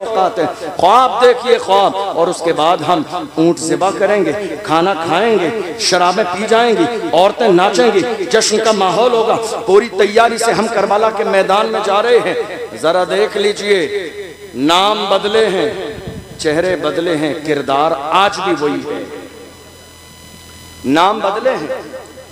ख्वाब देखिए ख्वाब, और उसके बाद हम ऊंट ज़िबा करेंगे, खाना खाएंगे, शराबें पी जाएंगी, औरतें नाचेंगी, जश्न का माहौल होगा। पूरी तैयारी से हम करबला के मैदान में जा रहे हैं। जरा देख लीजिए, नाम बदले हैं, चेहरे बदले हैं, किरदार आज भी वही है। नाम बदले हैं,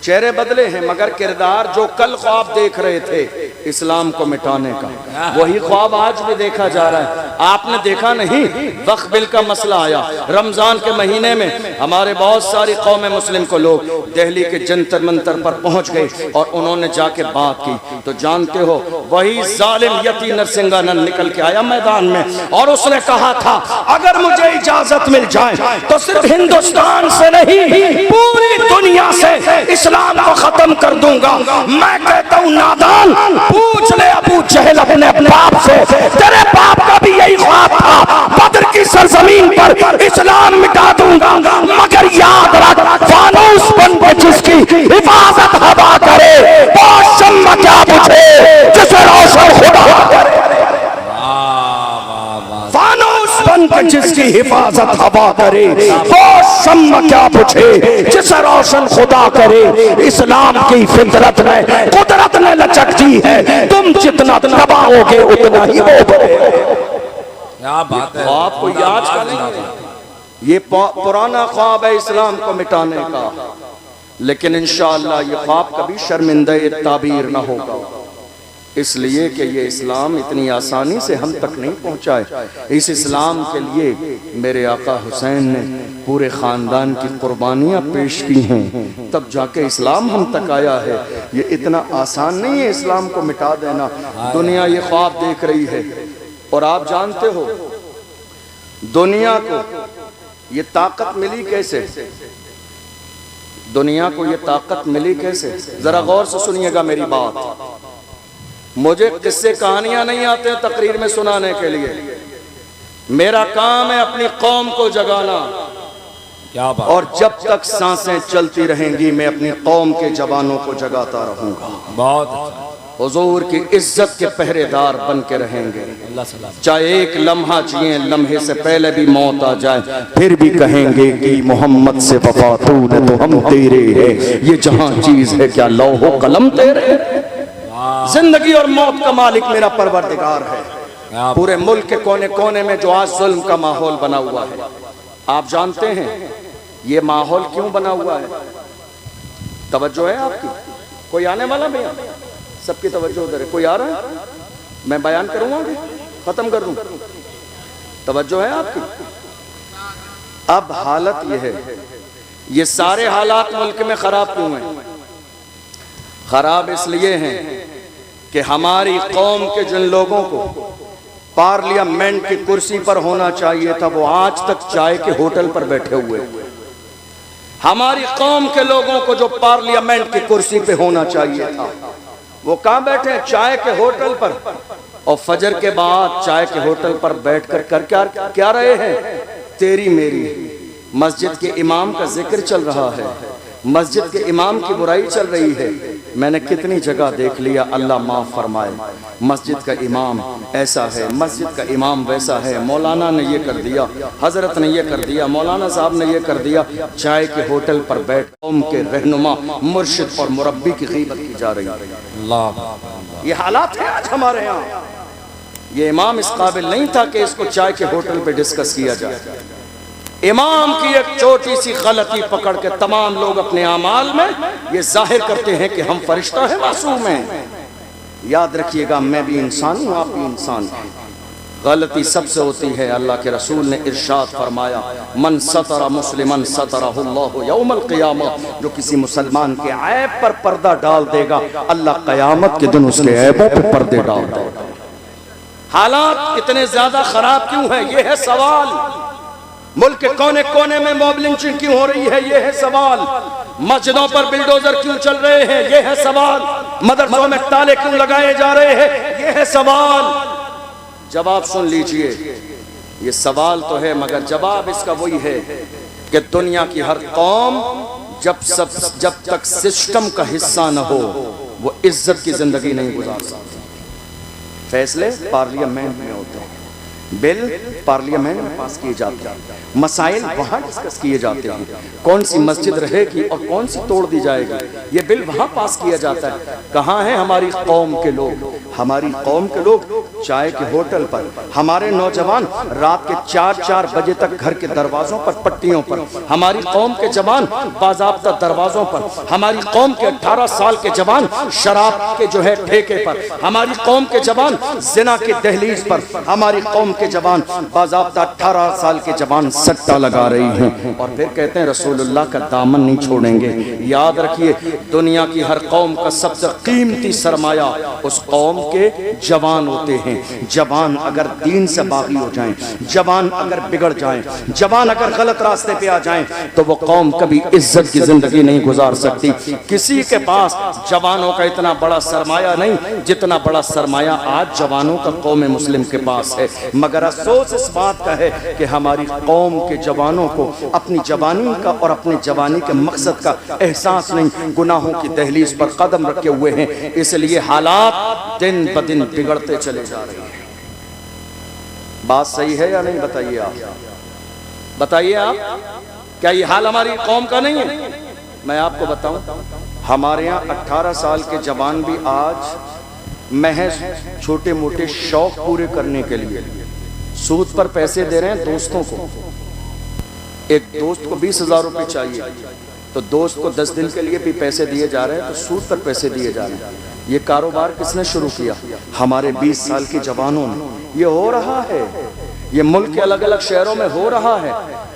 चेहरे बदले हैं, मगर किरदार जो कल ख्वाब देख रहे थे इस्लाम को मिटाने का, वही ख्वाब आज भी देखा जा रहा है। आपने देखा नहीं, वक्फ बिल का मसला आया, रमजान के महीने में हमारे बहुत सारी कौम मुस्लिम को लोग दिल्ली के जंतर मंतर पर पहुंच गए और उन्होंने जाके बात की। तो जानते हो, वही जालिम यती नरसिंहानंद निकल के आया मैदान में और उसने कहा था, अगर मुझे इजाजत मिल जाए तो सिर्फ हिंदुस्तान से नहीं, पूरी दुनिया से इस्लाम को खत्म कर दूंगा। मैं कहता हूँ नादान, पूछ ले अबू जहल अपने बाप से, तेरे बाप का भी यही ख्वाब था, बदर की सरजमीन पर इस्लाम मिटा दूंगा। मगर याद रख, फानूस बन के जिसकी हिफाजत हवा करे, वो शम्मा क्या बुझे जिसे रोशन खुदा करे। जिसकी हिफाजत हवा करे, वो शम्मा क्या बुझे जिसे रोशन खुदा करे। इस्लाम की फितरत में कुदरत ने लचक दी है, तुम जितना दबाओगे उतना ही वो क्या बात है। ख्वाब को याद करेंगे, ये पुराना ख्वाब है इस्लाम को मिटाने का, लेकिन इंशाअल्लाह ये ख्वाब कभी शर्मिंदा ताबीर न होगा, इसलिए कि ये इस्लाम इतनी आसानी से हम तक नहीं पहुंचा है। इस इस्लाम के लिए मेरे आका हुसैन ने पूरे ख़ानदान की कुर्बानियाँ पेश की हैं, तब जाके इस्लाम हम तक आया है। ये इतना आसान नहीं है इस्लाम को मिटा देना। दुनिया ये ख्वाब देख रही है, और आप जानते हो दुनिया को ये ताकत मिली कैसे, दुनिया को ये ताकत मिली कैसे, जरा गौर से सुनिएगा मेरी बात। मुझे किस्से कहानियां नहीं आते हैं तकरीर में सुनाने के लिए, मेरा काम है अपनी कौम को जगाना। क्या बात। और जब तक सांसें चलती रहेंगी मैं अपनी कौम के जवानों को जगाता रहूंगा। बहुत हुजूर की इज्जत के पहरेदार बन के रहेंगे, चाहे एक लम्हा जिए, लम्हे से पहले भी मौत आ जाए, फिर भी कहेंगे कि मोहम्मद से वफा तूने तो हम तेरे है, ये जहां चीज है क्या लौहो कलम तेरे। जिंदगी और मौत का मालिक मेरा परवरदिगार है। पूरे मुल्क के कोने कोने में जो आज जुल्म का माहौल बना हुआ है, आप जानते हैं ये माहौल क्यों बना हुआ है? तवज्जो है आपकी? कोई आने वाला भैया? सबकी तवज्जो उधर है। कोई आ रहा है? मैं बयान करूंगा, खत्म कर दूं। तवज्जो है आपकी? अब हालत यह है, ये सारे हालात मुल्क में खराब क्यों हैं? खराब इसलिए हैं कि हमारी कौम के जिन लोगों को पार्लियामेंट की कुर्सी पर होना चाहिए था, वो आज तक चाय के होटल पर बैठे हुए। हमारी कौम के लोगों को जो पार्लियामेंट की कुर्सी पे होना चाहिए था, वो कहाँ बैठे हैं? चाय के होटल पर। और फजर के बाद चाय के होटल पर बैठकर कर क्या रहे हैं? तेरी मेरी। मस्जिद के इमाम का जिक्र चल रहा है, मस्जिद के इमाम की बुराई चल रही है। मैंने कितनी जगह देख लिया, अल्लाह माफ़ फरमाए, मस्जिद का इमाम ऐसा है, मस्जिद का इमाम वैसा है, मौलाना ने ये कर दिया, हजरत ने ये कर दिया, मौलाना साहब ने ये कर दिया। चाय के होटल पर बैठ कौम के रहनुमा, मुर्शिद और मुरब्बी की ग़ीबत की जा रही है। ये हालात है आज हमारे यहाँ। ये इमाम इस काबिल नहीं था कि इसको चाय के होटल पर डिस्कस किया जाए। इमाम की एक छोटी सी गलती पकड़ के तमाम लोग अपने आमाल में ये जाहिर करते हैं कि हम फरिश्ता है, मासूम हैं। याद रखिएगा, मैं भी इंसान हूँ, आप भी इंसान हैं। गलती सबसे होती है। अल्लाह के रसूल ने इरशाद फरमाया, मन सतरा मुस्लिमन सतरहुल्लाहु यौमल क़ियामह, जो किसी मुसलमान के ऐब पर पर्दा डाल देगा, अल्लाह क़यामत के दिन उसके ऐबों पर पर्दे डाल देगा। हालात इतने ज्यादा खराब क्यों है? ये है सवाल। मुल्क के कोने कोने में मॉब लिंचिंग क्यों हो रही है? ये है सवाल। मस्जिदों पर बिल्डोजर क्यों चल रहे हैं? ये है सवाल। मदरसों में ताले क्यों लगाए जा रहे हैं? ये है सवाल। जवाब सुन लीजिए, ये सवाल तो है, मगर जवाब इसका वही है कि दुनिया की हर कौम जब तक सिस्टम का हिस्सा न हो, वो इज्जत की जिंदगी नहीं गुजार सकती। फैसले पार्लियामेंट में होते हैं, बिल पार्लियामेंट में पास किए जाते हैं, मसाइल वहाँ डिस्कस किए जाते हैं, कौन सी मस्जिद रहेगी और कौन सी तोड़ दी जाएगी, ये बिल वहाँ पास किया जाता है। कहाँ है हमारी कौम के लोग? हमारी कौम के लोग चाय के होटल पर, हमारे नौजवान रात के 4-4 बजे तक घर के दरवाजों पर, पट्टियों पर, हमारी कौम के जवान बाज़ाब्ता दरवाजों पर, हमारी कौम के 18 साल के जवान शराब के जो है ठेके पर, हमारी कौम के जवान जिना के दहलीज पर, हमारी कौम के जवान बाज़ाब्ता 18 साल के जवान सट्टा लगा रही हैं और फिर कहते हैं रसूलुल्लाह का दामन नहीं छोड़ेंगे। याद रखिए, दुनिया की हर कौम का सबसे कीमती सरमाया उस कौम के जवान होते हैं। जवान अगर दीन से बागी हो जाएं, जवान अगर बिगड़ जाएं, जवान अगर गलत रास्ते पे आ जाएं, तो वो कौम कभी इज्जत की जिंदगी नहीं गुजार सकती। किसी के पास जवानों का इतना बड़ा सरमाया नहीं जितना बड़ा सरमाया आज जवानों का कौम मुस्लिम के पास है। मगर अफसोस इस बात का है कि हमारी कौम के जवानों को अपनी जवानी का और अपने जवानी के मकसद का एहसास नहीं, गुनाहों की दहलीज पर कदम रखे हुए हैं, इसलिए हालात दिन ब दिन बिगड़ते चले जा रहे हैं। बात सही है या नहीं? बताइए आप, बताइए आप, क्या ये हाल हमारी कौम का नहीं है? मैं आपको बताऊं, हमारे यहाँ 18 साल के जवान भी आज महज छोटे मोटे शौक पूरे करने के लिए सूद पर पैसे दे रहे हैं दोस्तों को। एक दोस्त को 20,000 रुपये चाहिए तो दोस्त को 10 दिन के लिए भी पैसे दिए जा रहे हैं, तो सूद पर पैसे दिए जा रहे हैं। ये कारोबार किसने शुरू किया? हमारे 20 साल के जवानों ने। ये हो रहा है, ये मुल्क के अलग अलग शहरों में हो रहा है।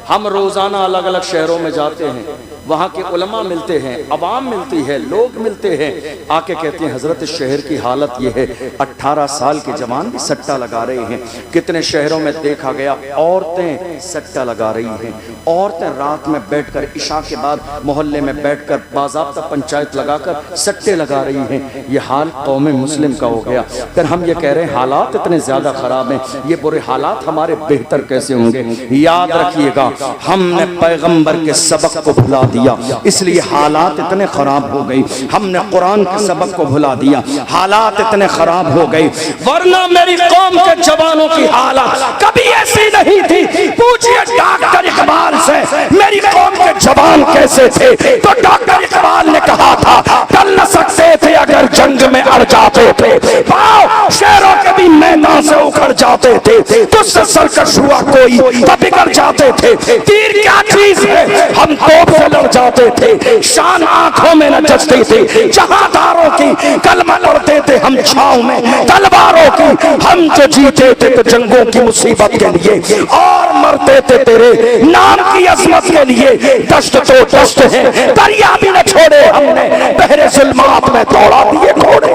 हम रोजाना अलग अलग शहरों में जाते हैं, वहाँ के उलमा मिलते हैं, अवाम मिलती है, लोग मिलते हैं, आके कहते हैं हजरत शहर की हालत ये है, 18 साल के जवान भी सट्टा लगा रहे हैं। कितने शहरों में देखा गया औरतें सट्टा लगा रही हैं, औरतें रात में बैठकर इशा के बाद मोहल्ले में बैठकर बाज़ाब्ता पंचायत लगाकर सट्टे लगा रही हैं। ये हाल कौम मुस्लिम का हो गया। फिर हम ये कह रहे हैं हालात इतने ज्यादा खराब हैं, ये बुरे हालात हमारे बेहतर कैसे होंगे? याद रखिएगा, हमने पैगंबर के सबक को भुला दिया, इसलिए हालात इतने खराब हो गई। हमने कुरान के सबक को भुला दिया, हालात इतने खराब हो गई। वरना मेरी कौम के जवानों की हालत कभी ऐसी नहीं थी। पूछिए डॉक्टर इकबाल से मेरी कौम के जवान कैसे थे, तो डॉक्टर इकबाल ने कहा था टल न सकते थे अगर जंग में अड़ जाते थे, पाँव शेरों के भी मैदान से उखड़ जाते थे, तुझसे सरकश हुआ कोई तो बिगड़ जाते थे। तीर क्या चीज है, हम तोप से लड़ जाते थे, शान आंखों में न जचती थी, जहादारों की कलमा लड़ते थे हम छांव में तलवारों की। हम जो जीते थे तो जंगों की मुसीबत के लिए और मरते थे तेरे नाम की अजमत के लिए। दश्त तो दश्त है, दरिया भी न छोड़े हमने, बहरे जुल्मात में दौड़ा दिए घोड़े।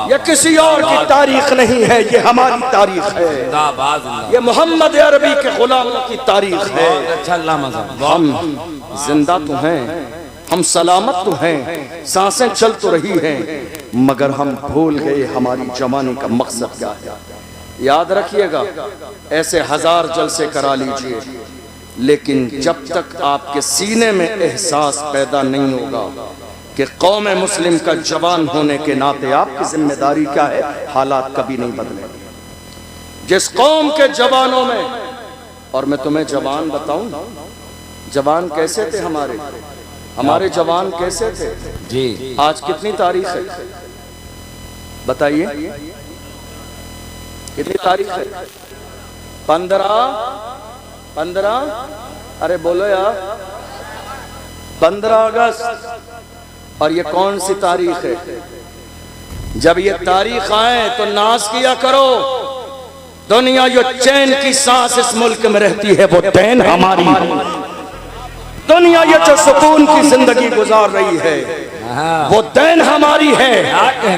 ये किसी और की तारीख नहीं है, ये हमारी तारीख है, ये मोहम्मद अरबी के गुलामों की तारीख है। हम जिंदा तो हैं, हम सलामत तो हैं, सांसें चल तो रही हैं, मगर हम भूल गए हमारी जवानी का मकसद क्या है। याद रखिएगा, ऐसे 1000 जलसे करा लीजिए, लेकिन जब तक आपके सीने में एहसास पैदा नहीं होगा कि कौम मुस्लिम का जवान होने के नाते आपकी जिम्मेदारी क्या है, हालात कभी नहीं बदलेंगे। जिस कौम के जवानों में, और मैं तुम्हें जवान बताऊं, जवान कैसे थे हमारे जवान कैसे थे जी। आज कितनी तारीख है बताइए, कितनी तारीख है? 15 अरे बोलो यार, 15 अगस्त। और ये कौन सी तारीख है? जब ये तारीख आए तो नाज किया करो। दुनिया जो चैन की सांस इस मुल्क में रहती है वो चैन हमारी। दुनिया ये जो सुकून की जिंदगी गुजार रही है वो दैन हमारी है।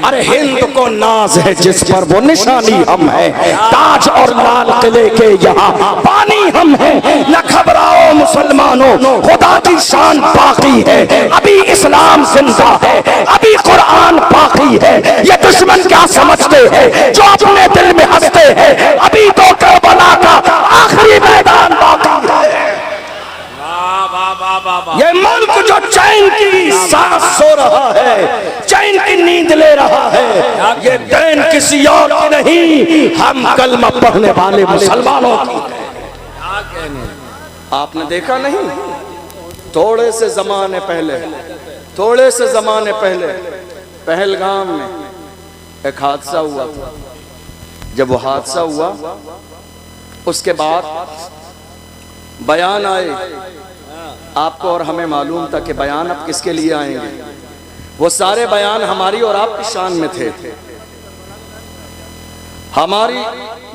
अरे हिंद को नाज है जिस पर वो निशानी हम है, ताज और लाल किले के यहाँ पानी हम है। न घबराओ मुसलमानों, खुदा की शान बाकी है, अभी इस्लाम जिंदा है, अभी कुरान बाकी है। ये दुश्मन क्या समझते हैं जो अपने दिल में हंसते हैं, अभी तो करबला का आखिरी मैदान बाकी है। ये मुल्क जो चैन की सांस सो रहा है, चैन की नींद ले रहा है, ये देन किसी और की नहीं, हम कलमा पढ़ने वाले मुसलमानों की है। आपने देखा नहीं, थोड़े से जमाने पहले पहलगाम में एक हादसा हुआ था। जब वो हादसा हुआ उसके बाद बयान आए, आपको और हमें मालूम था कि बयान अब किसके लिए आएंगे। वो सारे बयान हमारी और आपकी शान में थे, हमारी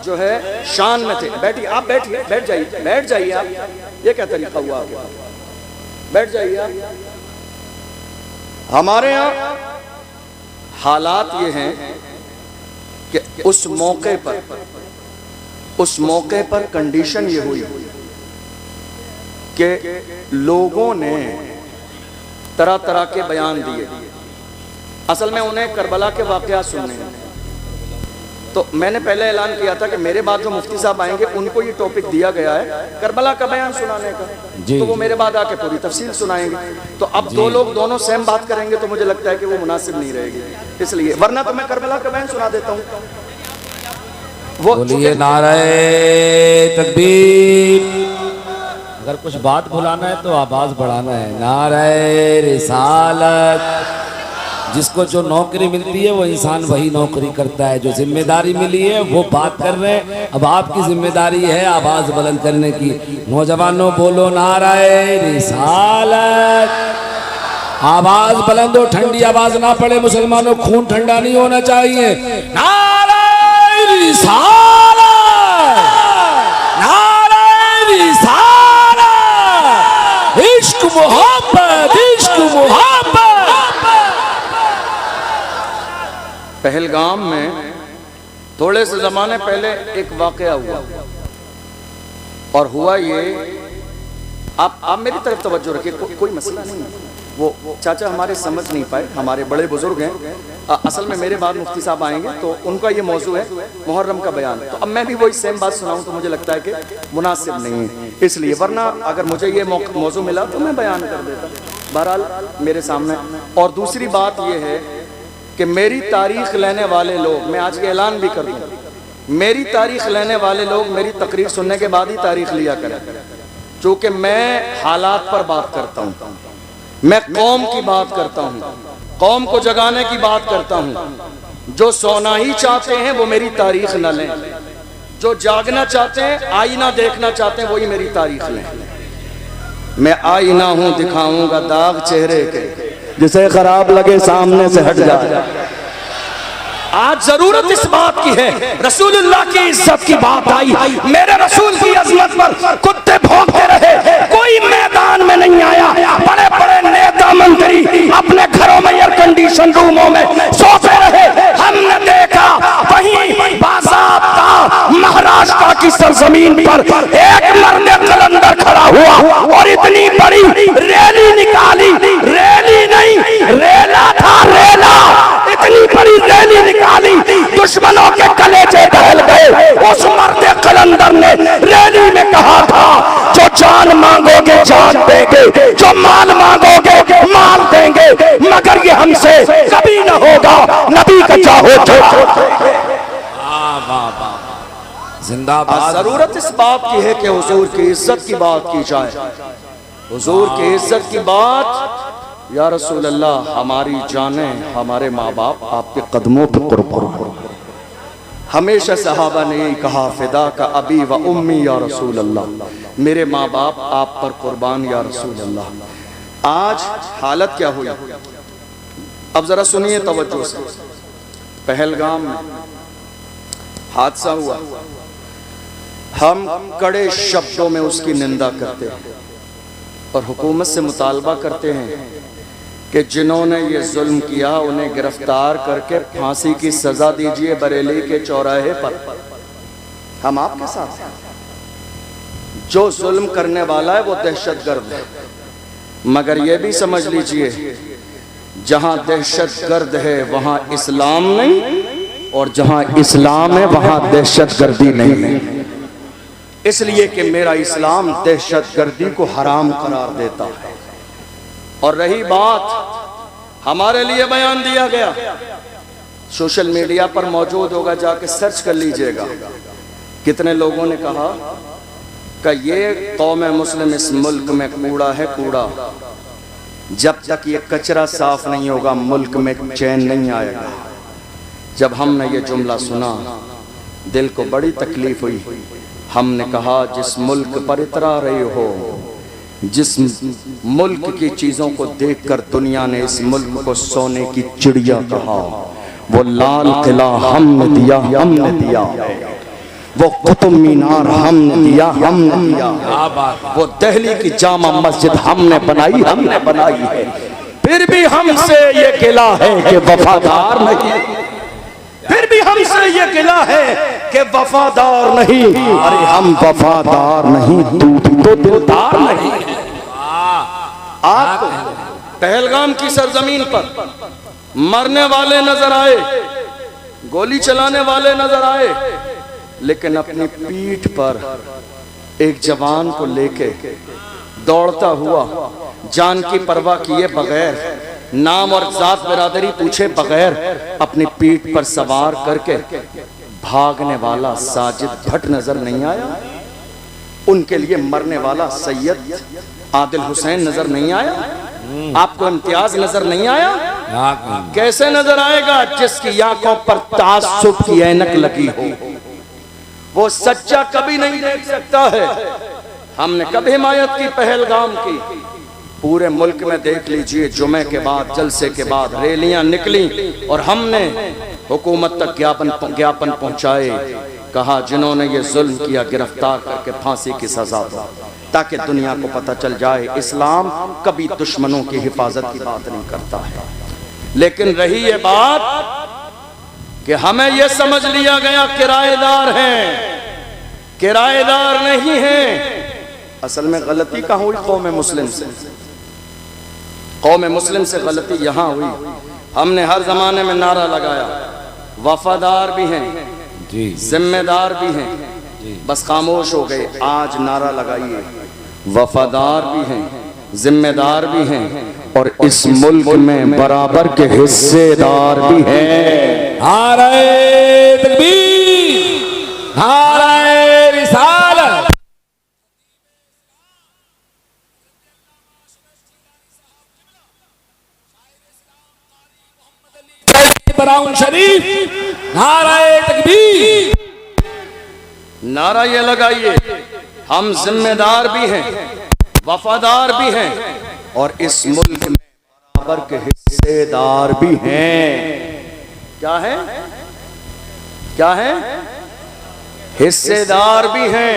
जो है शान में थे। बैठिए आप, बैठ जाइए आप। ये क्या तरीका हुआ आपके? बैठ जाइए आप। हमारे यहाँ हालात ये हैं कि उस मौके पर कंडीशन ये हुई कि लोगों ने तरह तरह के बयान दिए। असल में उन्हें करबला के वाक़यात सुनने हैं। तो मैंने पहले ऐलान किया था कि मेरे बाद जो मुफ्ती साहब आएंगे उनको ये टॉपिक दिया गया है करबला का बयान सुनाने का, तो वो मेरे बाद आके पूरी तफसील सुनाएंगे। तो अब दो लोग दोनों सेम बात करेंगे तो मुझे लगता है कि वो मुनासिब नहीं रहेगी, इसलिए वरना तो मैं करबला का बयान सुना देता हूँ। वो बोलिए नारे तकबीर। अगर कुछ बात भुलाना है तो आवाज बढ़ाना है। नारे रिसालत। जिसको जो नौकरी मिलती है वो इंसान वही नौकरी करता है। जो जिम्मेदारी मिली है वो बात कर रहे हैं। अब आपकी जिम्मेदारी है आवाज बुलंद करने की। नौजवानों बोलो नारे रिसालत। आवाज बुलंद हो, ठंडी आवाज ना पड़े। मुसलमानों खून ठंडा नहीं होना चाहिए। नारे रिसालत, नारे रिसालत। इश्क मोहब्बत, इश्क मोहब्बत। पहलगाम में थोड़े से ज़माने पहले एक वाक़या हुआ, और हुआ ये, आप मेरी तरफ तवज्जो रखिए, कोई मसला नहीं है। वो चाचा हमारे समझ नहीं पाए, हमारे बड़े बुजुर्ग हैं। असल में मेरे बाद मुफ्ती साहब आएंगे तो उनका ये मौजू है मुहर्रम का बयान। तो अब मैं भी वही सेम बात सुनाऊं तो मुझे लगता है कि मुनासिब नहीं है, इसलिए। वरना अगर मुझे ये मौजू मिला तो मैं बयान कर देता, बहरहाल मेरे सामने। और दूसरी बात ये है कि मेरी तारीख लेने वाले लोग, मैं आज ये ऐलान भी कर दूं, मेरी तारीख लेने वाले लोग मेरी तकरीर सुनने के बाद ही तारीख लिया करें, चूँकि मैं हालात पर बात करता हूँ, मैं कौम की बात करता हूँ, कौम को जगाने की बात करता हूँ। जो सोना ही चाहते हैं वो मेरी तारीख न लें, जो जागना चाहते हैं, आईना देखना चाहते हैं, वही मेरी तारीख लें। मैं आईना हूँ, दिखाऊंगा दाग चेहरे के, जिसे खराब लगे सामने से हट जाए। आज जरूरत इस बात की है, रसूलुल्लाह की इज्जत की बात आई, मेरे रसूल की अजमत पर कुत्ते भौंकते रहे, कोई मैदान में नहीं आया। बड़े बड़े नेता मंत्री अपने घरों में एयर कंडीशन रूमों में सोते रहे। हमने देखा वहीं बाज़ाब्ता महाराष्ट्र की सरजमीन पर एक मर्द कलंदर खड़ा हुआ और इतनी बड़ी रैली निकाली, रैली नहीं रेला था, रेला, इतनी बड़ी रैली निकाली, दुश्मनों के कलेजे दहल गए। उस मर्द कलंदर ने रैली में कहा था, जो जान मांगोगे जान देंगे, जो माल मांगोगे माल देंगे, मगर ये हमसे कभी न होगा, नबी का चाहो तो। जिंदाबाद। जरूरत इस बात की है कि हुजूर की इज्जत की बात की जाए, हुजूर की इज्जत की बात। या रसूल अल्लाह, हमारी जानें, हमारे माँ बाप आपके कदमों पर कुर्बान। हमेशा सहाबा ने यही कहा, फिदा का अबी व उम्मी या रसूल अल्लाह, मेरे माँ बाप आप पर कुर्बान या रसूल अल्लाह। आज हालत क्या हुई, अब जरा सुनिए तवज्जो से। पहलगाम में हादसा हुआ, हम कड़े शब्दों में उसकी निंदा करते हैं और हुकूमत से मुतालबा करते हैं कि जिन्होंने ये जुल्म किया उन्हें गिरफ्तार करके फांसी की सजा दीजिए बरेली के चौराहे पर। हम आपके साथ हैं। जो जुल्म करने वाला है वो दहशतगर्द है, मगर ये भी समझ लीजिए, जहां दहशतगर्द है वहां इस्लाम नहीं, और जहां इस्लाम है वहां दहशतगर्दी नहीं। इसलिए कि मेरा इस्लाम दहशतगर्दी को हराम करार देता है। और रही बात, हमारे लिए बयान दिया गया, सोशल मीडिया पर मौजूद होगा, जाके सर्च कर लीजिएगा। कितने लोगों ने कहा कि ये कौम मुस्लिम इस मुल्क में कूड़ा है, कूड़ा। जब तक ये कचरा साफ नहीं होगा मुल्क में चैन नहीं आएगा। जब हमने ये जुमला सुना दिल को बड़ी तकलीफ हुई। हमने कहा जिस मुल्क पर इतरा रहे हो, जिस मुल्क की चीज़ों को देखकर दुनिया ने इस मुल्क को सोने की चिड़िया कहा, वो लाल किला हमने दिया, हमने दिया। वो कुतुब मीनार हमने दिया, हमने दिया। वो दिल्ली की जामा मस्जिद हमने बनाई, हमने बनाई है। फिर भी हमसे ये गिला है कि वफादार नहीं, फिर भी हमसे ये गिला है कि वफादार नहीं। अरे हम वफादार नहीं, तू तो दिलदार नहीं। आपको पहलगाम की सरजमीन पर मरने वाले नजर आए, गोली चलाने वाले नजर आए, लेकिन अपनी पीठ पर एक जवान को लेके दौड़ता हुआ, जान की परवाह किए बगैर, नाम और जात बिरादरी पूछे बगैर, अपनी पीठ पर सवार करके भागने वाला साजिद भट्ट नजर नहीं आया? उनके लिए मरने वाला सैयद आदिल हुसैन नजर नहीं आया? आपको इम्तियाज नजर नहीं आया? कैसे नजर आएगा जिसकी आंखों पर तासुब की ऐनक लगी हो? वो सच्चा कभी नहीं देख सकता है। हमने कभी हिमायत की पहलगाम की, पूरे मुल्क में देख लीजिए, जुमे के बाद, जलसे के बाद रैलियां निकली और हमने हुकूमत तक ज्ञापन पहुंचाए। कहा जिन्होंने ये जुल्म किया गिरफ्तार करके फांसी की सजा दो, ताकि दुनिया को पता चल जाए इस्लाम कभी दुश्मनों की हिफाजत की बात नहीं करता है। लेकिन रही ये बात कि हमें यह समझ लिया गया किराएदार हैं, किराएदार नहीं हैं। असल में गलती कहाँ हुई? कौम मुस्लिम से, कौम मुस्लिम से गलती यहाँ हुई। हमने हर जमाने में नारा लगाया, वफादार भी हैं, जिम्मेदार भी हैं, बस खामोश हो गए। आज नारा लगाइए, वफादार भी हैं, जिम्मेदार भी हैं और इस मुल्क में बराबर के हिस्सेदार भी हैं। नारे तकबीर, नारे रिसालत। बराउन शरीफ, नारे तकबीर। नारा ये लगाइए, हम जिम्मेदार भी हैं, वफादार भी हैं और इस मुल्क में बराबर के हिस्सेदार भी हैं। क्या है? क्या है? हिस्सेदार भी हैं।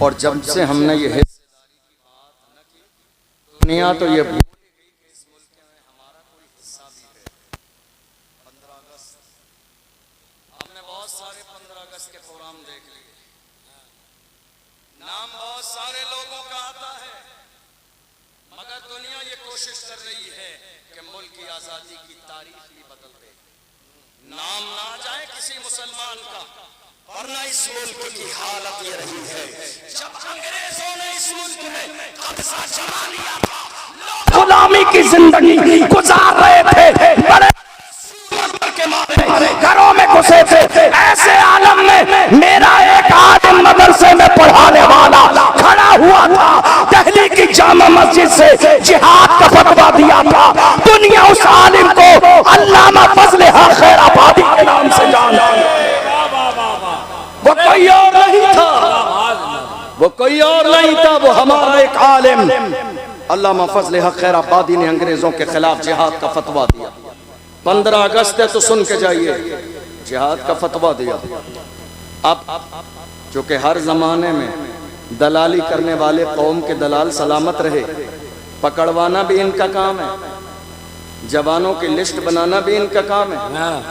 और जब से हमने ये हिस्सेदारी की बात न की, दुनिया तो ये भूल गई कि इस मुल्क में हमारा कोई हिस्सा भी है। 15 अगस्त, हमने बहुत सारे 15 अगस्त के प्रोग्राम देख लिए, नाम बहुत सारे लोगों का आता है, मगर दुनिया ये कोशिश कर रही है कि मुल्क की आजादी की तारीख भी बदल दे। नाम ना जाए किसी मुसलमान का, वरना इस मुल्क की हालत ये रही है। जब अंग्रेजों ने इस मुल्क में कब्जा जमा लिया था, गुलामी की जिंदगी गुजार रहे थे, बड़े के मारे घरों में घुसे थे। ऐसे आलम में मेरा एक आलिम मदरसे में पढ़ाने वाला खड़ा हुआ था, दिल्ली की जामा मस्जिद से जिहाद का फतवा दिया था। दुनिया उस आलिम को अल्लामा फजले हक खैराबादी के नाम से जानती है। वो कोई और नहीं था, वो कोई और नहीं था, वो हमारा एक आलिम अल्लामा फजले हक खैराबादी ने अंग्रेजों के खिलाफ जिहाद का फतवा दिया। 15 अगस्त है तो सुन के जाइए, जिहाद का फतवा दिया। अब चूंकि हर जमाने में दलाली करने वाले कौम के दलाल सलामत रहे, पकड़वाना भी इनका काम है, जवानों की लिस्ट बनाना भी इनका काम है,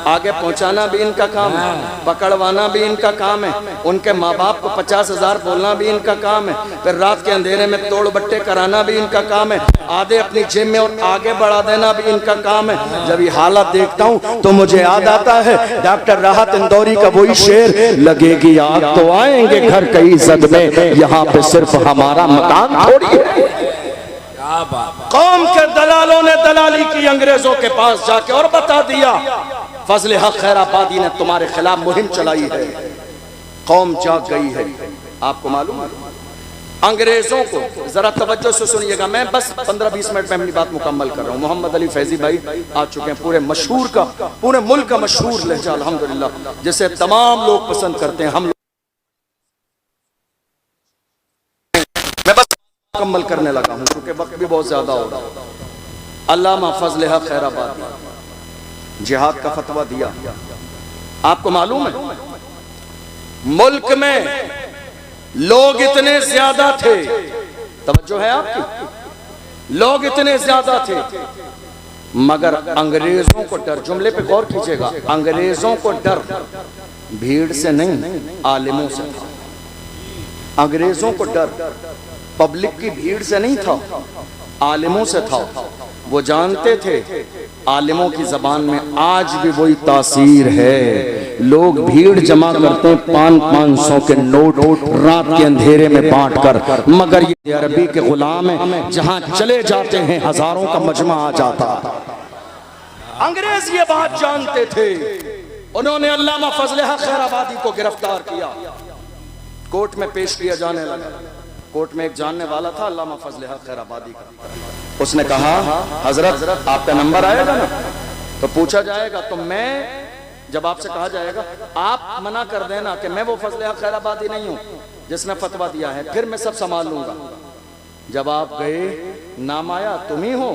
आगे पहुंचाना भी इनका काम है, पकड़वाना भी इनका काम है, उनके माँ बाप को 50,000 बोलना भी इनका काम है, फिर रात के अंधेरे में तोड़ बट्टे कराना भी इनका काम है, आधे अपनी जेब में और आगे बढ़ा देना भी इनका काम है। जब ये हालत देखता हूँ तो मुझे याद आता है डॉक्टर राहत इंदौरी का वही शेर, लगेगी आग तो आएंगे घर कई सद में, यहाँ पे सिर्फ हमारा मकान थोड़ी है। कौम के दलालों ने दलाली की अंग्रेजों के पास जाके और बता दिया फजल हक खैराबादी ने तुम्हारे खिलाफ मुहिम चलाई है, कौम जाग गई है। आपको मालूम है अंग्रेजों को, जरा तवज्जो से सुनिएगा, मैं बस 15-20 मिनट में अपनी बात मुकम्मल कर रहा हूँ। मोहम्मद अली फैजी भाई आ चुके हैं, पूरे मुल्क का मशहूर लहजा अल्हम्दुलिल्लाह, जिसे तमाम लोग पसंद करते हैं। हम मैं बस मुकम्मल करने लगा हूँ क्योंकि वक्त भी बहुत ज्यादा हो रहा है। अल्लामा फजल हक खैराबादी जिहाद का फतवा दिया। आपको मालूम है मुल्क में लोग इतने ज्यादा थे, तवज्जो है आपकी, लोग इतने ज्यादा थे मगर अंग्रेजों को डर, जुमले पे गौर कीजिएगा, अंग्रेजों को डर भीड़ से नहीं आलिमों से था। अंग्रेजों को डर पब्लिक की भीड़ से नहीं था, आलिमों से था। वो जानते थे आलिमों की जबान में आज भी वही तासीर है। लोग भीड़ जमा करते हैं 500-500 के नोट रात के अंधेरे में बांटकर, मगर ये अरबी के गुलाम हैं, जहां चले जाते हैं हजारों का मजमा आ जाता। अंग्रेज ये बात जानते थे, उन्होंने अल्लामा फजल हक खैराबादी को गिरफ्तार किया, कोर्ट में पेश किया जाने लगा। कोर्ट में एक जानने वाला था अल्लामा फजल हक खैराबादी का, उसने कहा हजरत आपका नंबर आएगा ना तो पूछा जाएगा, तो मैं जब आपसे कहा जाएगा आप मना कर देना कि मैं वो फजल हक खैराबादी नहीं हूँ जिसने फतवा दिया है, फिर मैं सब संभाल लूंगा। जब आप गए नाम आया तुम ही हो,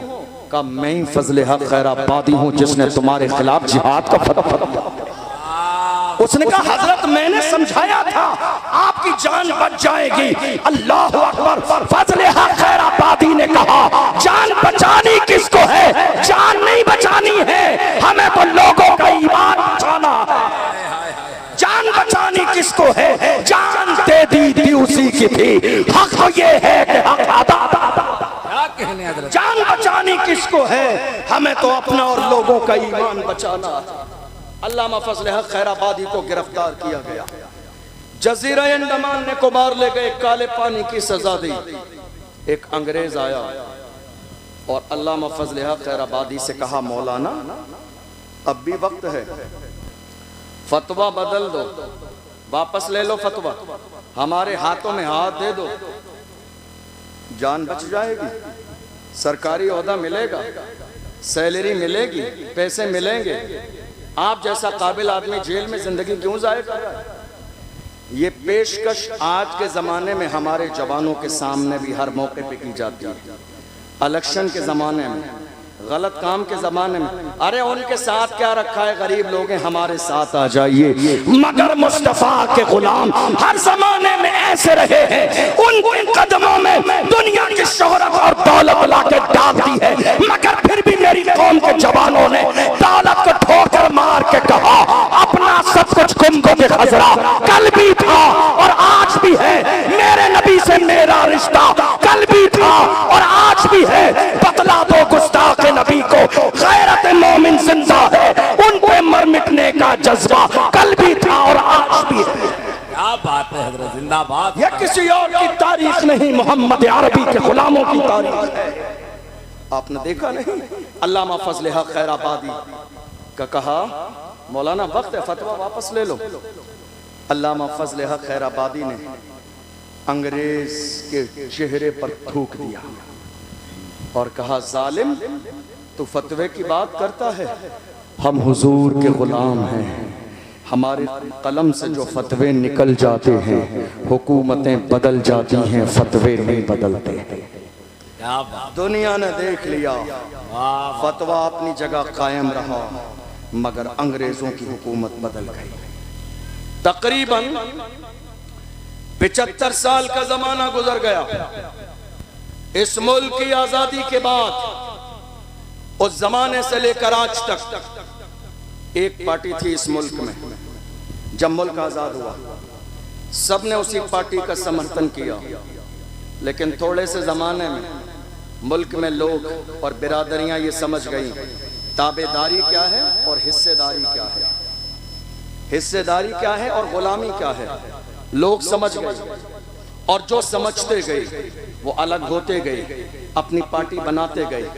का मैं ही फजल हक खैराबादी हूँ जिसने तुम्हारे खिलाफ जिहाद का फतवा दिया। उसने कहा हजरत मैंने समझाया था आपकी जान बच जाएगी। अल्लाह अकबर। फजल हक खैराबादी ने कहा जान बचानी किसको है, जान नहीं बचानी है, हमें तो लोगों का ईमान बचाना है। जान बचानी किसको है, जान दे दी उसी की थी, हक तो ये है कि हक अदा। जान बचानी किसको है, हमें तो अपना और लोगों का ईमान बचाना। अल्लामा फजल हक खैराबादी को गिरफ्तार किया गया, जजीरा अंडमान ने को मार ले गए, काले पानी की सजा दी। एक अंग्रेज आया और अल्लामा फजल हक खैराबादी से कहा मौलाना अब भी वक्त है, फतवा बदल दो, वापस ले लो फतवा, हमारे हाथों में हाथ दे दो, जान बच जाएगी, सरकारी ओहदा मिलेगा, सैलरी मिलेगी, पैसे मिलेंगे, आप जैसा काबिल आदमी जेल में जिंदगी क्यों जाए कर रहा है। ये पेशकश आज के ज़माने में हमारे जवानों के सामने भी हर मौके पे की जाती है। इलेक्शन के ज़माने में, गलत काम के ज़माने में, अरे उनके साथ क्या रखा है, गरीब लोग हैं, हमारे साथ आ जाइए। मगर मुस्तफ़ा के गुलाम हर ज़माने में ऐसे रहे हैं, उनके कदमों में दुनिया की शोहरत और दौलत लाके डाल दी है, मगर फिर भी मेरी कौम के जवानों ने दौलत को ठोकर मार के कहा अपना सब कुछ गुम्बद खजरा कल भी था और आज भी है, मेरे नबी से मेरा रिश्ता कल भी था और आज भी है, बतला दो गुस्ताख नबी को गैरत मोमिन जिंदा है, उन पे मर मिटने का जज्बा कल भी था और आज भी है। क्या बात है हजरत, जिंदाबाद। यह किसी और की तारीख नहीं, मोहम्मद अरबी के गुलामों की तारीख है। आपने देखा नहीं अल्लामा फजल हक खैराबादी का कहा मौलाना वक्त है, फतवा वापस ले लो। अल्लामा फजल हक खैराबादी ने अंग्रेज के चेहरे पर थूक दिया और कहा जालिम तू फतवे की बात करता है, हम हुजूर के गुलाम हैं, हमारे कलम से जो फतवे निकल जाते हैं हुकूमतें बदल जाती हैं, फतवे नहीं बदलते। दुनिया ने देख लिया फतवा अपनी जगह कायम रहा, मगर अंग्रेजों की हुकूमत बदल गई। तकरीबन 75 साल का जमाना गुजर गया। इस मुल्क की आजादी के बाद उस जमाने से लेकर आज तक एक पार्टी थी इस मुल्क में। जब मुल्क आजाद हुआ सबने उसी पार्टी का समर्थन किया, लेकिन थोड़े से जमाने में मुल्क में लोग और बिरादरियां ये समझ गई ताबेदारी क्या है और हिस्सेदारी क्या है, हिस्सेदारी क्या है और गुलामी क्या है। लोग समझ गए और जो समझते गए वो अलग होते गए, अपनी पार्टी बनाते गए।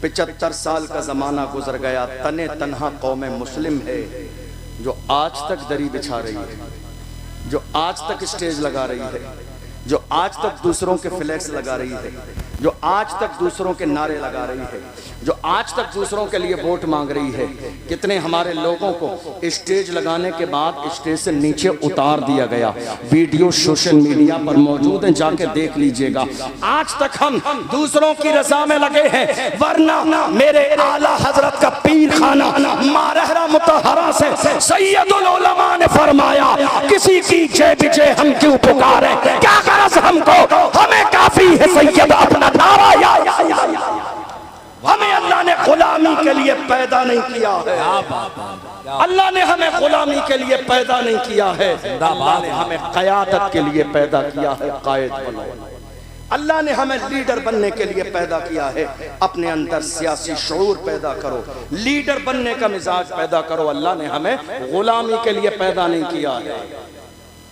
75 साल का ज़माना गुजर गया, तने तन्हा कौम मुस्लिम है जो आज तक दरी बिछा रही है, जो आज तक स्टेज लगा रही है, जो आज तक दूसरों के फ्लैक्स लगा रही है, जो आज तक दूसरों के नारे लगा रही है, जो आज तक दूसरों के लिए वोट मांग रही है। कितने हमारे लोगों को स्टेज लगाने के बाद स्टेज से नीचे उतार दिया गया। वीडियो सोशल मीडिया पर मौजूद है, जाके देख लीजिएगा। आज तक हम दूसरों की रजा में लगे हैं, वरना मेरे आला हजरत का पीर खाना मारहरा मुतहरा से सैयदुल उलमा ने फरमाया, किसी की जय विजय हम क्यों पुकारे, क्या गरज हमको, हमें काफी है सैयद अपना नारा या। हमें अल्लाह ने गुलामी के लिए पैदा नहीं किया है, अल्लाह ने हमें गुलामी के लिए पैदा नहीं किया है, अल्लाह ने हमें क़यादत के लिए पैदा किया है। कायद बनो, अल्लाह ने हमें लीडर बनने के लिए पैदा किया है। अपने अंदर सियासी शऊर पैदा करो, लीडर बनने का मिजाज पैदा करो। अल्लाह ने हमें गुलामी के लिए पैदा नहीं किया है।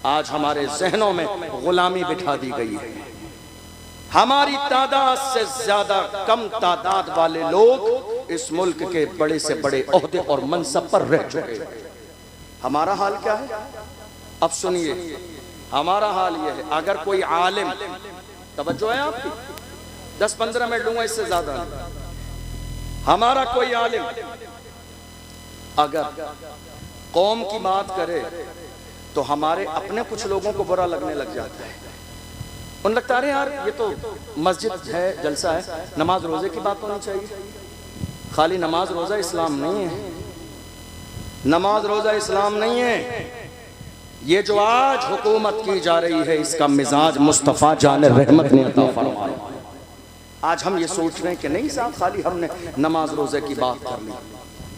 आज हमारे जहनों में गुलामी बिठा दी गई है। हमारी तादाद से ज्यादा कम तादाद वाले लोग इस मुल्क के बड़े से बड़े ओहदे और मनसब पर रह चुके हैं। हमारा हाल क्या है? अब सुनिए, हमारा हाल यह है, अगर कोई आलिम, तवज्जो है आपकी, 10-15 मिनट लूंगा, इससे ज्यादा नहीं। हमारा कोई आलिम अगर कौम की बात करे तो हमारे अपने कुछ लोगों को बुरा लगने लग जाता है। उन लगता है यार ये तो मस्जिद है, जलसा है, नमाज रोजे की बात होनी चाहिए। खाली नमाज रोजा इस्लाम नहीं है, नमाज रोजा इस्लाम नहीं है। ये जो आज हुकूमत की जा रही है, इसका मिजाज मुस्तफ़ा जाने रहमत ने अता फरमाया। आज हम ये सोच रहे हैं कि नहीं साहब, खाली हमने नमाज रोजे की बात कर ली।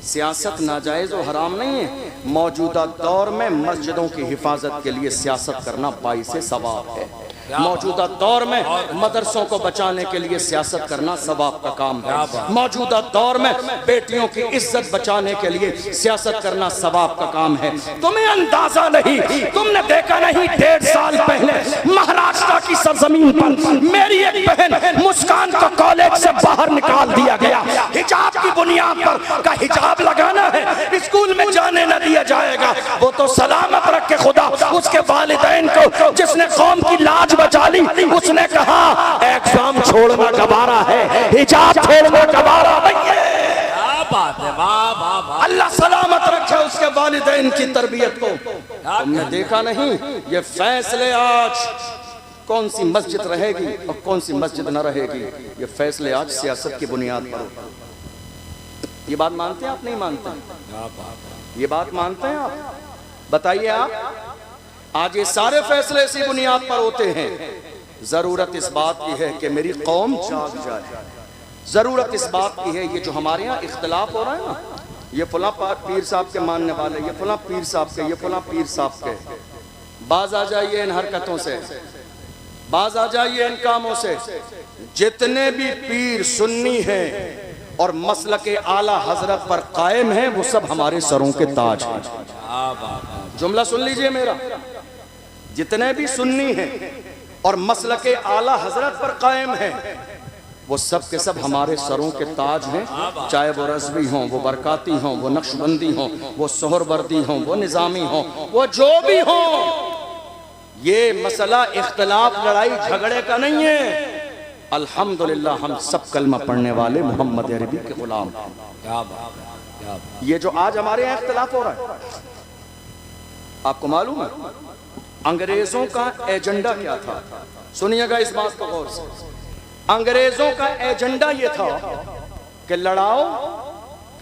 सियासत नाजायज और हराम नहीं है। मौजूदा दौर में मस्जिदों की हिफाजत के लिए सियासत करना बाइसे सवाब है। मौजूदा दौर में मदरसों को बचाने के लिए सियासत करना सवाब का काम है। मौजूदा दौर में बेटियों की इज्जत बचाने के लिए सियासत करना सवाब का काम है। तुम्हें अंदाजा नहीं, तुमने देखा नहीं, 1.5 साल पहले महाराष्ट्र की सरजमीन पर मेरी एक बहन मुस्कान को कॉलेज से बाहर निकाल दिया गया। हिजाब की बुनियाद पर का हिजाब लगाना है, स्कूल में जाने न दिया जाएगा। वो तो सलामत रखे खुदा उसके वालिदैन को, जिसने कौम की लाज बचा ली। उसने कहा एग्जाम छोड़ना गवारा है, हिजाब छोड़ना गवारा नहीं है। क्या बात है, वाह वाह वाह। अल्लाह सलामत रखे उसके वालिदैन की तरबियत को। तुमने देखा नहीं ये फैसले आज कौन सी मस्जिद रहेगी और कौन सी मस्जिद न रहेगी, ये फैसले आज सियासत की बुनियाद पर। ये बात मानते हैं आप? नहीं मानते? ये बात मानते हैं आप? बताइए आप। आज ये सारे फैसले इसी बुनियाद पर होते हैं। जरूरत इस बात की है कि मेरी कौम जाग जाए। जरूरत इस बात की है, ये जो हमारे यहाँ इख्तिलाफ हो रहा है ना, ये फला पीर साहब के मानने वाले, ये फला पीर साहब के, ये फला पीर साहब के, बाज आ जाइए इन हरकतों से, बाज आ जाइए इन कामों से। जितने भी पीर सुन्नी हैं और मसलक आला हजरत पर कायम है, वो सब हमारे सरों के ताज हैं। जुमला सुन लीजिए मेरा, जितने भी सुन्नी हैं और मसलक आला हजरत पर कायम है, वो सब के सब हमारे सरों के ताज हैं। चाहे वो रज़वी हों, वो बरकाती हों, वो नक्शबंदी हों, वो सोहरवर्दी हों, वो निज़ामी हों, वो जो भी हों। ये मसला इख्तिलाफ लड़ाई झगड़े का नहीं है। अल्हम्दुलिल्लाह हम सब कलमा पढ़ने वाले मोहम्मद अरबी के गुलाम। ये जो आज हमारे यहाँ इख्तिलाफ हो रहा है, आपको मालूम है अंग्रेजों का एजेंडा क्या था? सुनिएगा इस बात को गौर से। अंग्रेजों का एजेंडा ये था कि लड़ाओ,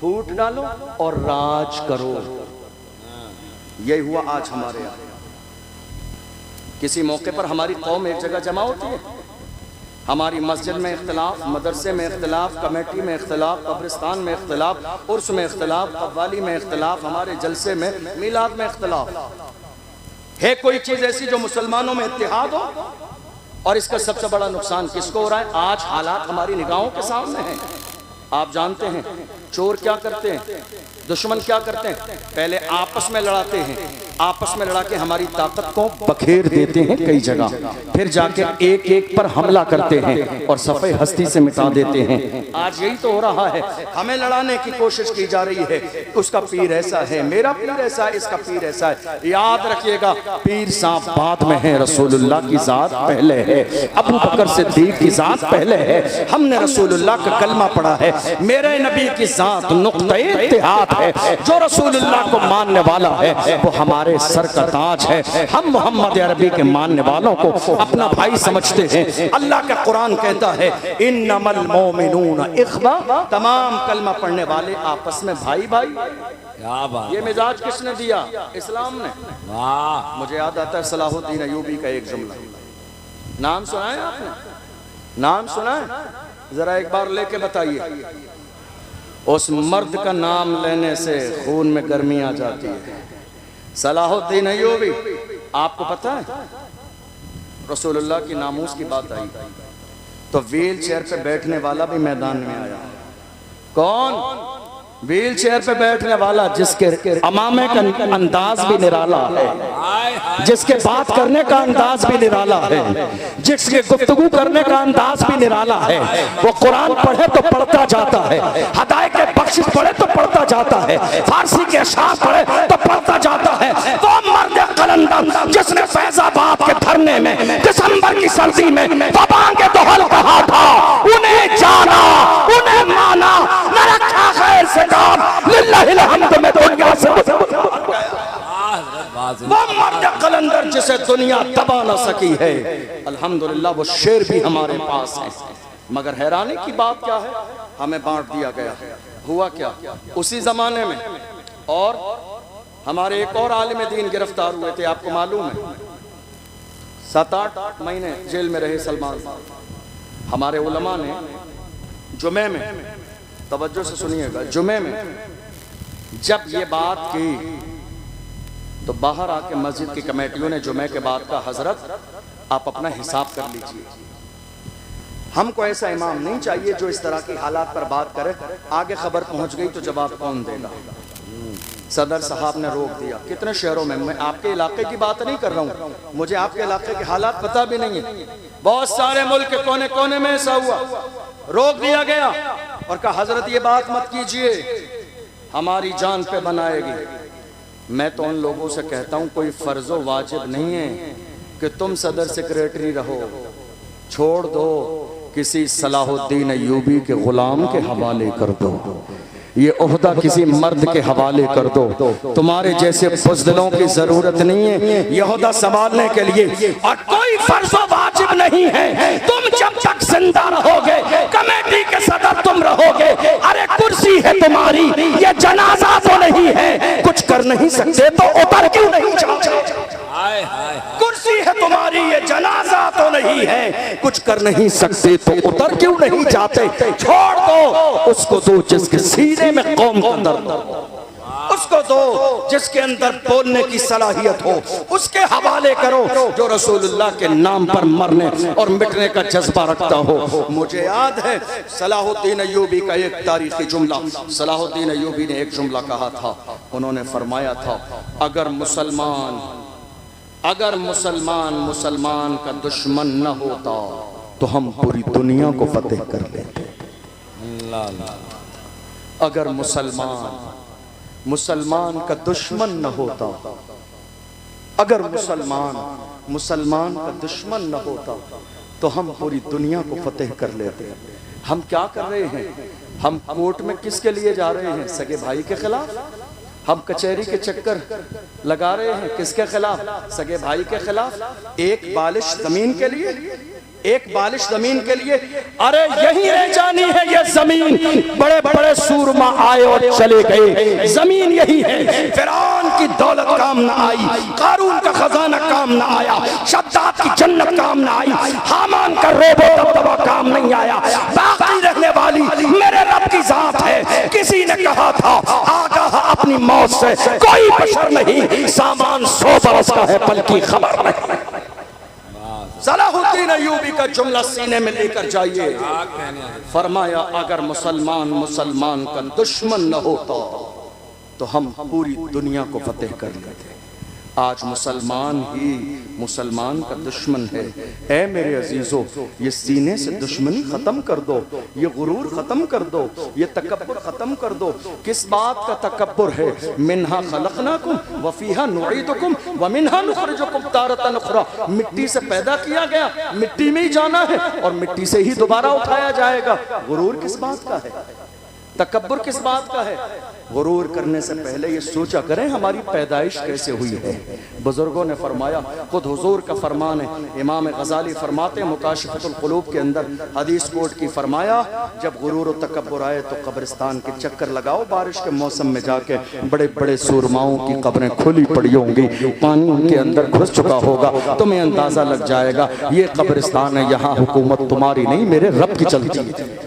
फूट डालो और राज करो। यही हुआ आज हमारे यहाँ। किसी मौके पर हमारी कौम एक जगह जमा होती है, हमारी मस्जिद में इख्तिलाफ, मदरसे में इख्तिलाफ, कमेटी में इख्तिलाफ, कब्रिस्तान में इख्तिलाफ, उर्स में इख्तिलाफ, कव्वाली में इख्तिलाफ, हमारे जलसे में, मिलाद में इख्तिलाफ है। कोई चीज़ ऐसी जो मुसलमानों में इत्तेहाद हो? और इसका सबसे बड़ा नुकसान किसको हो रहा है? आज हालात हमारी निगाहों के सामने हैं। आप जानते हैं चोर क्या करते हैं, दुश्मन क्या करते हैं, पहले आपस में लड़ाते हैं, आपस में लड़ा के हमारी ताकत को बखेर देते हैं कई जगह, फिर जाके एक एक पर हमला करते हैं और सफ़े हस्ती से मिटा देते हैं। आज यही तो हो रहा है, हमें लड़ाने की कोशिश की जा रही है। उसका पीर ऐसा है, मेरा पीर ऐसा है, इसका पीर ऐसा है। याद रखिएगा, पीर साहब बाद में है, रसूलुल्लाह की जात पहले है, अबू बकर सिद्दीक की जात पहले है। हमने रसूलुल्लाह का कलमा पढ़ा है, मेरे नबी की जात नुक्ते इत्तिहाद है। जो रसूलुल्लाह को मानने वाला है वो हमारे सर का ताज है। हम मोहम्मद अरबी के मानने वालों को अपना भाई समझते हैं। अल्लाह का कुरान कहता है इन्नमल मोमिनून इख्वा, तमाम कलमा पढ़ने वाले आपस में भाई भाई। क्या बात, ये मिजाज किसने दिया? इस्लाम ने। वाह, मुझे याद आता है सलाहुद्दीन अयूबी का एक जुमला, नाम सुना है आपने? नाम सुना है? जरा एक बार लेके बताइए। उस मर्द का नाम लेने से खून में गर्मी आ जाती है। सलाहुद्दीन अयूबी, आपको पता है रसूलुल्लाह की नामूस की बात आई तो व्हील चेयर पे बैठने वाला भी मैदान में आया। कौन? व्हील चेयर पे बैठने वाला जिसके अमामे का अंदाज भी निराला है, जिसके बात करने का अंदाज भी निराला है, जिसके गुफ्तगू करने का अंदाज भी निराला है। वो कुरान पढ़े तो पढ़ता जाता है, हदायत के बख्शिश पढ़े तो पढ़ता जाता है, फारसी के अशार पढ़े तो पढ़ता जाता है। वो मर्द कलंदर जिसने फैजाबाद के धरने में दिसंबर की सर्दी में के दोहल कहा था, उन्हें जाना, उन्हें माना, न रखा खैर से काम, लिल्लाहिल हम्द में दुनिया से वो मर्द कलंदर जिसे दुनिया दबा न सकी है। अल्हम्दुलिल्लाह वो शेर भी हमारे पास है। मगर हैरानी की बात क्या है, हमें बांट दिया गया। हुआ क्या उसी जमाने में, और हमारे एक और आलिम दीन गिरफ्तार हुए थे, आपको मालूम है। 7-8 महीने जेल में रहे सलमान। हमारे उलमा ने जुमे में, तवज्जो से सुनिएगा, जुमे में जब ये बात की तो बाहर आके मस्जिद की कमेटियों ने जुमे के बाद का, हजरत आप अपना हिसाब कर लीजिए, हमको ऐसा इमाम नहीं चाहिए जो इस तरह की हालात पर बात करे। आगे खबर पहुंच गई तो जवाब कौन देगा? सदर साहब ने रोक दिया। कितने शहरों में, मैं आपके इलाके की बात नहीं कर रहा हूँ, मुझे आपके इलाके के हालात पता भी नहीं है, बहुत सारे मुल्क के कोने कोने में ऐसा हुआ। रोक दिया गया और कहा हजरत ये बात मत कीजिए, हमारी जान पे बनाएगी। मैं तो उन लोगों से कहता हूँ कोई फर्जो वाजिब नहीं है कि तुम सदर सेक्रेटरी रहो, छोड़ दो, किसी सलाहुद्दीन अयूबी के गुलाम के हवाले कर दो, ये ओहदा किसी मर्द के हवाले कर दो। तुम्हारे जैसे बुज़दिलों की जरूरत नहीं है ये ओहदा संभालने के लिए, और कोई फर्ज़ो वाजिब नहीं है। तुम जब तक जिंदा रहोगे कमेटी के सदर तुम रहोगे। अरे कुर्सी है तुम्हारी, ये जनाजा तो नहीं है, कुछ कर नहीं सकते तो उतर क्यों नहीं जाते? कुर्सी है तुम्हारी, ये जनाजा तो नहीं है, कुछ कर नहीं सकते तो उतर क्यों नहीं जाते? छोड़ दो, उसको दो जिसके सीने में कौम का दर्द हो, उसको दो जिसके अंदर बोलने की सलाहियत हो, उसके हवाले करो जो रसूलुल्लाह के नाम पर मरने और मिटने का जज्बा रखता हो। मुझे याद है सलाहुद्दीन अयूबी का एक तारीखी जुमला, सलाहुद्दीन अयूबी ने एक जुमला कहा था, उन्होंने फरमाया था अगर मुसलमान का दुश्मन न होता तो हम पूरी दुनिया को फतेह कर लेते। अगर मुसलमान का दुश्मन न होता, अगर मुसलमान का दुश्मन न होता तो हम पूरी दुनिया को फतेह कर लेते। हम क्या कर रहे हैं? हम कोर्ट में किसके लिए जा रहे हैं? सगे भाई के खिलाफ। हम कचहरी के चक्कर लगा रहे हैं किसके खिलाफ? सगे भाई के खिलाफ। एक बालिश जमीन के लिए, एक बालिश जमीन के लिए। अरे यही रह जानी है ये जमीन, बड़े बड़े सूरमा आए और चले गए, जमीन यही है। फिरौन की दौलत काम न आई, कारून का खजाना काम न आया, शद्दाद की जन्नत काम न आई, हामान का रोबो दबदबा काम नहीं आया। बाकी रहने वाली मेरे रब की जात है। किसी ने कहा था आगाह अपनी मौत से कोई बशर नहीं, सामान 100 बरस का है पल की खबर नहीं। सलाहुद्दीन अय्यूबी का जुमला सीने में लेकर जाइए। फरमाया अगर मुसलमान का दुश्मन न होता तो हम पूरी दुनिया को फतेह कर लेते। आज मुसलमान ही मुसलमान का दुश्मन है। ऐ मेरे अजीजों, ये सीने से दुश्मनी खत्म कर दो, ये गुरूर खत्म कर दो, ये तकब्बुर खत्म कर दो। किस बात का तकब्बुर है? मिन्हा खलकनाकुम व फीहा नुईदुकुम व मिन्हा नुखरिजुकुम तारतन उखरा। मिट्टी से पैदा किया गया, मिट्टी में ही जाना है और मिट्टी से ही दोबारा उठाया जाएगा। गुरूर किस बात का है? तकब्बुर किस बात का है? गुरूर करने से पहले ये सोचा करें हमारी पैदाइश कैसे हुई है। बुजुर्गों ने फरमाया, खुद हुजूर का फरमान है। इमाम गजाली फरमाते हैं मुकाशिफतुल कुलूब के अंदर हदीस कोट की, फरमाया जब गुरूर और तकब्बुर आए तो कब्रिस्तान के चक्कर लगाओ। बारिश के मौसम में जाके बड़े बड़े सूरमाओं की कब्रें खुली पड़ी होंगी, पानी उनके अंदर घुस चुका होगा, तुम्हें अंदाजा लग जाएगा ये कब्रिस्तान है, यहाँ हुकूमत तुम्हारी नहीं मेरे रब की चलती है।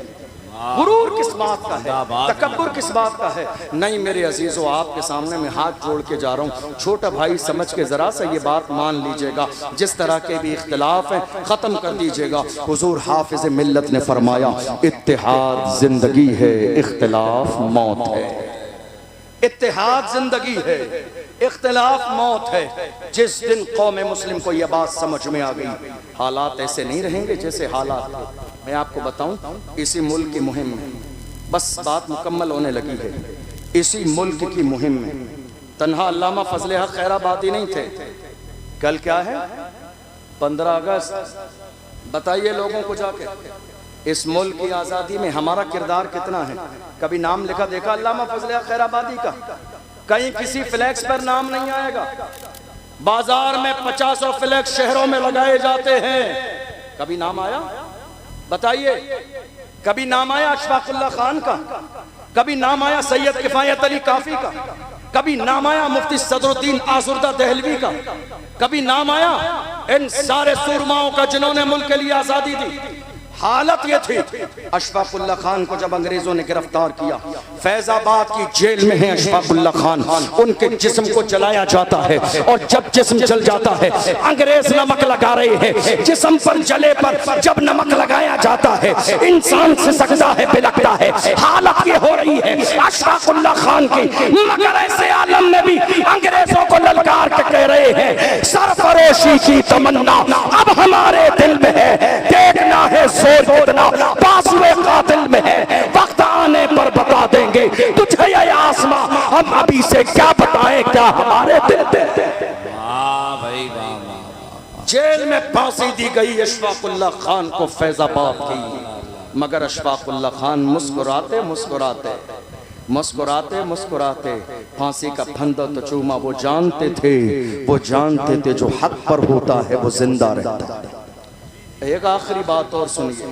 गुरूर किस बात का है? तकब्बुर किस बात का है? नहीं मेरे अजीजों, आपके सामने मैं हाथ जोड़ के जा रहा हूँ, छोटा भाई समझ के जरा सा ये बात मान लीजिएगा। जिस तरह के भी इख्तिलाफ हैं खत्म कर दीजिएगा। हुजूर हाफिज मिल्लत ने फरमाया, इत्तेहाद जिंदगी है, इख्तिलाफ मौत है। इत्तेहाद जिंदगी है, इख्तिलाफ मौत है। जिस दिन कौम मुस्लिम को यह बात समझ में आ गई, हालात ऐसे नहीं रहेंगे जैसे हालात थे। मैं आपको बताऊं, इसी मुल्क की मुहिम में, बस बात मुकम्मल होने लगी है, इसी मुल्क की मुहिम में तन्हा अल्लामा फजले हक खैराबादी नहीं थे। कल क्या है? 15 अगस्त। बताइए लोगों को जाके, इस मुल्क की आज़ादी में हमारा किरदार कितना है? कभी नाम लिखा देखा अल्लामा फजले हक खैराबादी का? कहीं किसी फ्लैक्स पर नाम नहीं आएगा। बाजार में 50 फ्लैक्स शहरों में लगाए जाते हैं, कभी नाम आया? बताइए, कभी नाम आया अशफाकुल्लाह खान का? कभी नाम आया सैयद किफायत अली काफी का? कभी नाम आया मुफ्ती सदरुद्दीन आसुर्दा दहलवी का? कभी नाम आया इन सारे सूरमाओं का जिन्होंने मुल्क के लिए आजादी दी? हालत ये थी, अशफाकुल्लाह खान को जब अंग्रेजों ने गिरफ्तार किया, फैजाबाद की जेल में है अशफाकुल्लाह खान, उनके जिस्म को जलाया जाता है और जब जिस्म जल जाता है अंग्रेज नमक लगा रहे हैं। जिस्म पर जले पर जब नमक लगाया जाता है इंसान सिसकता है, बिलकता है। हालत ये हो रही है अशफाकुल्लाह खान की, मगर ऐसे आलम में भी अंग्रेजों को ललकार के कह रहे हैं, सरफरोशी की तमन्ना अब हमारे दिल में है, देखना है कितना बासुए कातिल में है, वक्त आने पर बता देंगे तुझे ये आसमां, हम अभी से क्या बताएं क्या हमारे दिल में। जेल में फांसी दी गई अशफाकुल्लाह खान को फैजाबाद की, मगर अशफाकुल्लाह खान मुस्कुराते मुस्कुराते मुस्कुराते मुस्कुराते फांसी का फंदा तो चूमा। वो जानते थे जो हक पर होता है वो जिंदा रहता है। एक आखिरी बात और सुनिए,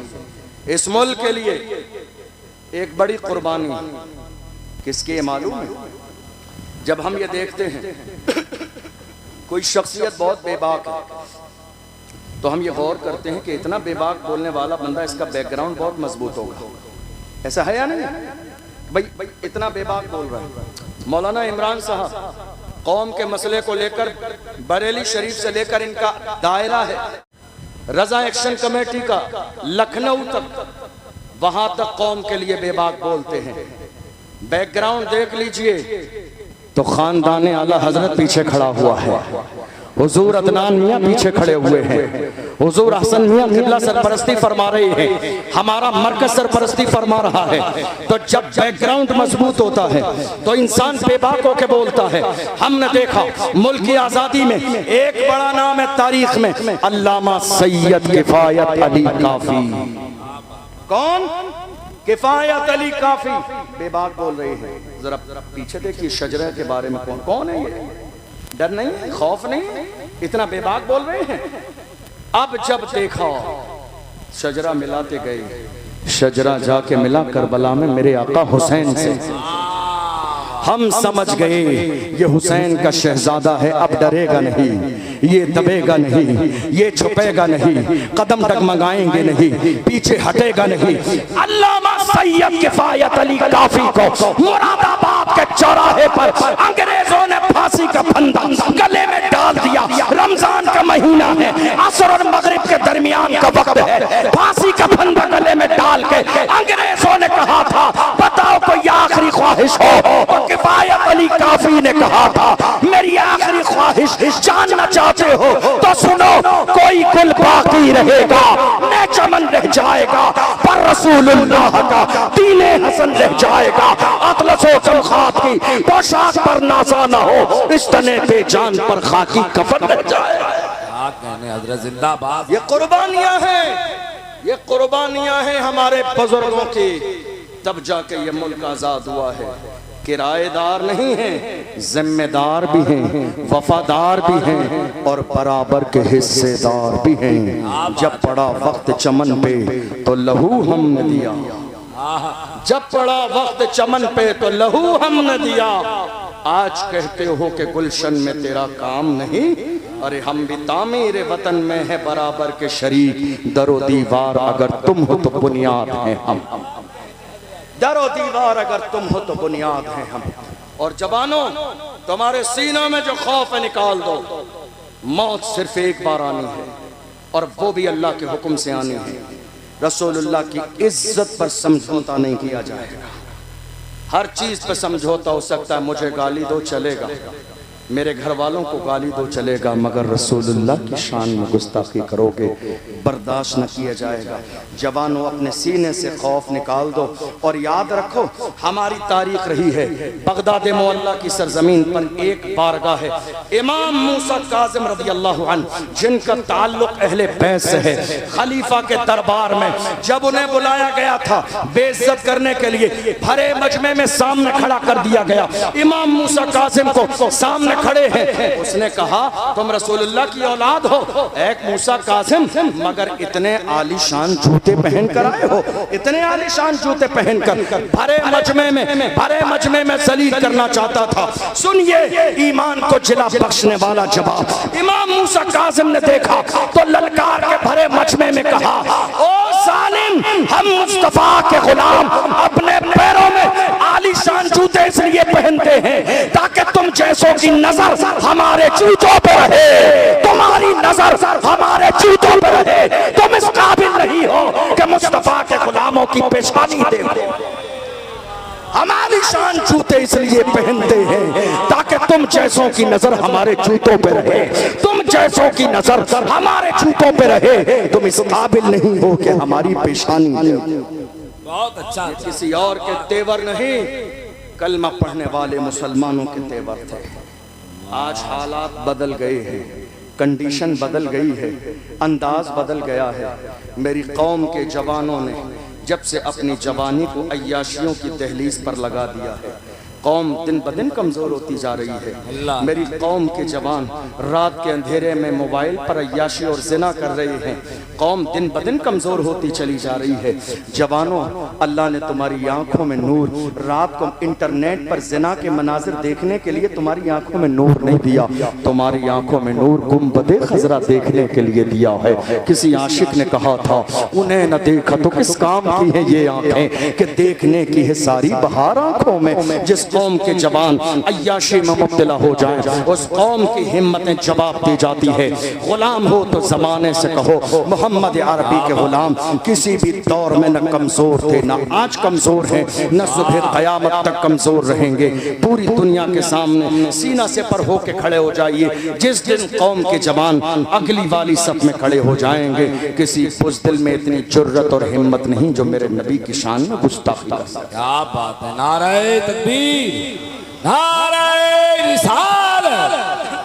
इस मुल्क के लिए एक बड़ी कुर्बानी किसकी है मालूम है? जब हम ये देखते हैं कोई शख्सियत बहुत बेबाक है, तो हम ये गौर करते हैं कि इतना बेबाक बोलने वाला बंदा, इसका बैकग्राउंड बहुत मजबूत होगा। ऐसा है या नहीं भाई? इतना बेबाक बोल रहा है। मौलाना इमरान साहब कौम के मसले को लेकर बरेली शरीफ से लेकर इनका दायरा है रजा एक्शन कमेटी का, लखनऊ तक, वहां तक कौम के लिए बेबाक बोलते हैं। बैकग्राउंड देख लीजिए तो खानदान आला हजरत पीछे खड़ा हुआ है, हुजूर अदनान मियाँ पीछे खड़े हुए हैं, हुजूर हसन मियाँ किबला सरपरस्ती फरमा रहे हैं, हमारा मरकज सरपरस्ती फरमा रहा है। तो जब बैकग्राउंड मजबूत होता है तो इंसान बेबाक होकर बोलता है। हमने देखा मुल्क की आजादी में एक बड़ा नाम है तारीख में, अल्लामा सैयद किफायत अली काफी। कौन? किफायत अली काफी बेबाक बोल रहे हैं। जरा पीछे देखिए शजरा के बारे में, कौन कौन है ये? डर नहीं है, खौफ नहीं है, इतना बेबाक बोल रहे हैं। अब जब देखा शजरा मिलाते गए, शजरा जाके मिला करबला में मेरे आका हुसैन से। हम समझ गए ये हुसैन का शहजादा है, अब डरेगा नहीं, ये दबेगा नहीं, ये छुपेगा नहीं, कदम डगमगाएंगे नहीं, पीछे हटेगा नहीं। अल्लामा सैयद किफायत अली काफी को मुरादाबाद के चौराहे पर अंग्रेजों ने फांसी का फंदा गले में डाल दिया। रमजान का महीना है, असर और मगरिब के दरमियान का वक्त है, फांसी का फंदा गले में डाल के अंग्रेजों ने कहा था बताओ कोई आखिरी ख्वाहिश हो, तो किफायत अली काफी ने कहा था मेरी आखिरी ख्वाहिश जानना चाहते हो तो सुनो, कोई गुल बाकी रहेगा न चमन रह जाएगा, पर रसूलुल्लाह का दीने हसन रह जाएगा। अतलसो चमखात की पोशाक पर नाजा न हो, इस तने पे जान पर खाकी कफन रह जाएगा। कहने हजरत जिंदाबाद। ये कुर्बानियां हैं, ये कुर्बानियां हैं हमारे बुजुर्गों की, तब जाके ये मुल्क आजाद हुआ है। किराएदार नहीं हैं, जिम्मेदार भी हैं, वफादार भी हैं और बराबर के हिस्सेदार भी हैं। जब पड़ा वक्त चमन पे तो लहू हमने दिया, जब पड़ा वक्त चमन पे तो लहू हमने दिया। आज कहते हो कि गुलशन में तेरा काम नहीं, अरे हम भी तामीर वतन में है बराबर के शरीक। दरो दीवार अगर तुम हो तो बुनियाद है हम, दरो दीवार अगर तुम हो तो बुनियाद है हम। और जवानों, तुम्हारे सीनों में जो खौफ है निकाल दो। मौत सिर्फ एक बार आनी है और वो भी अल्लाह के हुक्म से आनी है। रसूलुल्लाह की इज्जत पर समझौता नहीं किया जाएगा। हर चीज पर समझौता हो सकता है, मुझे गाली दो चलेगा, मेरे घर वालों को गाली दो चलेगा, मगर रसूलुल्लाह की शान में गुस्ताखी करोगे बर्दाश्त न किया जाएगा। जवानों, अपने सीने से खौफ निकाल दो और याद रखो हमारी तारीख रही है। बगदाद मोहल्ला की सरजमीन पर एक बारगाह है, इमाम मूसा काज़िम रज़ी अल्लाह अन्हु, जिनका ताल्लुक अहले बैत से है। खलीफा के दरबार में जब उन्हें बुलाया गया था बेइज्जत करने के लिए, भरे मजमे में सामने खड़ा कर दिया गया। इमाम मूसा काज़िम को सामने खड़े हैं, उसने कहा तुम रसूलुल्लाह की औलाद हो एक मूसा कासिम, मगर इतने आलीशान जूते पहन कर आए हो, इतने आलीशान जूते पहनकर भरे मजमे में जलील करना चाहता था। सुनिए ईमान को जिला बख्शने वाला जवाब। इमाम मूसा कासिम ने देखा तो ललकार के भरे मजमे में कहा, ओ जालिम, हम मुस्तफा के गुलाम अपने पैरों में आलीशान जूते इसलिए पहनते हैं ताकि तुम जैसों की नजर हमारे जूतों पे रहे, तुम्हारी नजर हमारे जूतों पे रहे। तुम इस काबिल नहीं हो कि मुस्तफा के गुलामों की पेशानी देखो। हमारी शान जूते इसलिए पहनते हैं ताकि तुम जैसों की नजर हमारे जूतों पे रहे, तुम जैसों की नजर हमारे जूतों पे रहे। तुम इस काबिल नहीं हो कि हमारी पेशानी देखो। बहुत अच्छा। किसी और के तेवर नहीं, कलमा पढ़ने वाले मुसलमानों के तेवर थे। आज हालात बदल गए हैं, कंडीशन बदल गई है, अंदाज बदल गया है। मेरी कौम के जवानों ने जब से अपनी जवानी को अय्याशियों की दहलीज पर लगा दिया है, कौम दिन ब दिन कमज़ोर होती जा रही है। मेरी कौम के जवान रात के अंधेरे में मोबाइल पर अय्याशी और जिना कर रहे हैं। कौम दिन ब दिन कमज़ोर होती चली जा रही है। जवानों, अल्लाह ने तुम्हारी आंखों में नूर, रात को इंटरनेट पर जिना के मनाजिर देखने के लिए तुम्हारी आंखों में नूर नहीं दिया, तुम्हारी आंखों में नूर गुंबदे खजरा देखने के लिए दिया है। किसी आशिक ने कहा था, उन्हें न देखा तो किस काम की है ये आंखें कि देखने की है सारी बहार आंखों में। जिस कौम के जवान अय्याशी में मुब्तला हो जाए, उस कौम की हिम्मतें जवाब दी जाती है। गुलाम हो तो जमाने से कहो मोहम्मद अरबी के गुलाम किसी भी दौर में न कमजोर थे, न आज कमजोर हैं, न सुबह कयामत तक कमजोर रहेंगे। पूरी दुनिया के सामने सीना से पर होके खड़े हो जाइए। जिस दिन कौम के जवान अगली वाली सफ में खड़े हो जाएंगे, किसी बुज़दिल में इतनी जुर्रत और हिम्मत नहीं जो मेरे नबी की शान में गुस्ताखी कर सके। क्या बात है। नारे तकबीर, नारे रिसालत,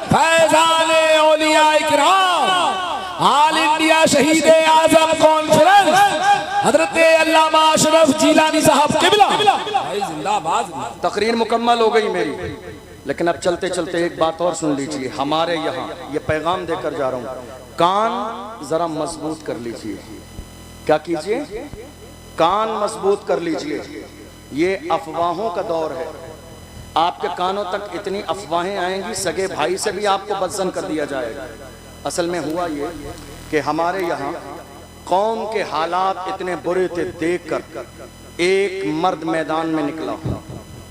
फैज़ाने औलिया इकराम, ऑल इंडिया शहीद आज़म कॉन्फ्रेंस हज़रत अल्लामा अशरफ जीलानी साहब क़िबला भाई जिंदाबाद। तकरीर मुकम्मल हो गई मेरी, लेकिन अब चलते चलते एक बात और सुन लीजिए। हमारे यहाँ ये पैगाम देकर जा रहा हूँ, कान जरा मजबूत कर लीजिए। क्या कीजिए? कान मजबूत कर लीजिए। ये अफवाहों का दौर है। आपके कानों तक इतनी अफवाहें आएंगी, सगे भाई से भी आपको बदजन कर दिया जाएगा। असल में हुआ ये कि हमारे यहाँ कौम के हालात इतने बुरे थे, देखकर एक मर्द मैदान में निकला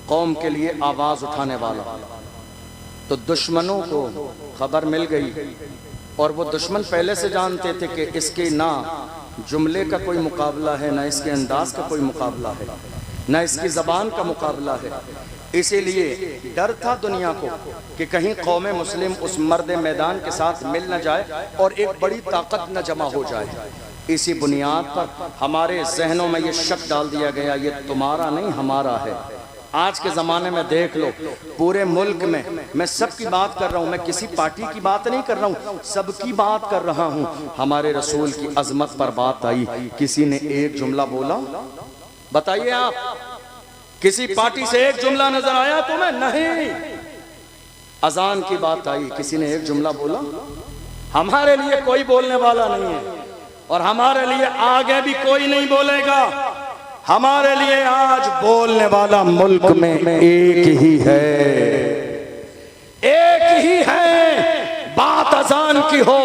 कौम के लिए आवाज उठाने वाला। तो दुश्मनों को खबर मिल गई और वो दुश्मन पहले से जानते थे कि इसके ना जुमले का कोई मुकाबला है, ना इसके अंदाज का कोई मुकाबला है, ना इसकी ज़बान का मुकाबला है। इसीलिए डर था दुनिया को कि कहीं कौम मुस्लिम उस मर्द मैदान के साथ मिल न जाए और एक बड़ी ताकत न जमा हो जाए। इसी बुनियाद पर हमारे जहनों में ये शक डाल दिया गया, ये तुम्हारा नहीं हमारा है। आज के ज़माने में देख लो, पूरे मुल्क में, मैं सबकी बात कर रहा हूँ, मैं किसी पार्टी की बात नहीं कर रहा हूँ, सबकी बात कर रहा हूँ। हमारे रसूल की अजमत पर बात आई, किसी ने एक जुमला बोला? बताइए आप, किसी पार्टी से एक जुमला नजर आया तुम्हें? नहीं। अजान की बात आई, किसी ने एक जुमला बोला? हमारे लिए कोई बोलने वाला नहीं है और हमारे लिए आगे भी कोई नहीं बोलेगा। हमारे लिए आज बोलने वाला मुल्क में एक ही है, एक ही है। बात अजान की हो,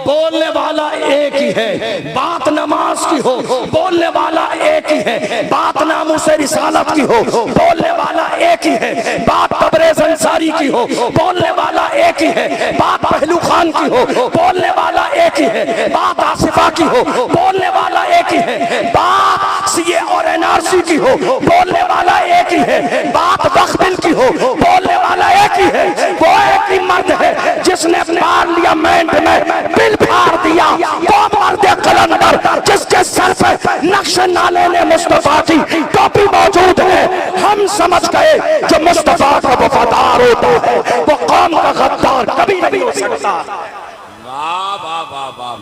बोलने वाला एक ही है। बात नमाज की हो, बोलने वाला एक ही है। बात नामूसे रिसालत की हो, बोलने वाला एक ही है। बात तबरेज़ अंसारी की हो, बोलने वाला एक ही है। बात पहलू खान की हो, बोलने वाला एक ही है। बात आसिफा की हो, बोलने वाला एक ही है। बात सीए और एनआरसी की हो, बोलने वाला एक ही है। बात वक्फ बिल की हो, बोलने वाला एक ही है। वो एक ही मर्द है जिसने पार्लियामेंट में बिल फाड़ दिया। वो मर्द कलंदर जिसके सर पे नक्श नाले ने मुस्तफा की टोपी मौजूद है। हम समझ गए जो मुस्तफा का वफादार होता है वो कौम का गद्दार कभी नहीं हो सकता।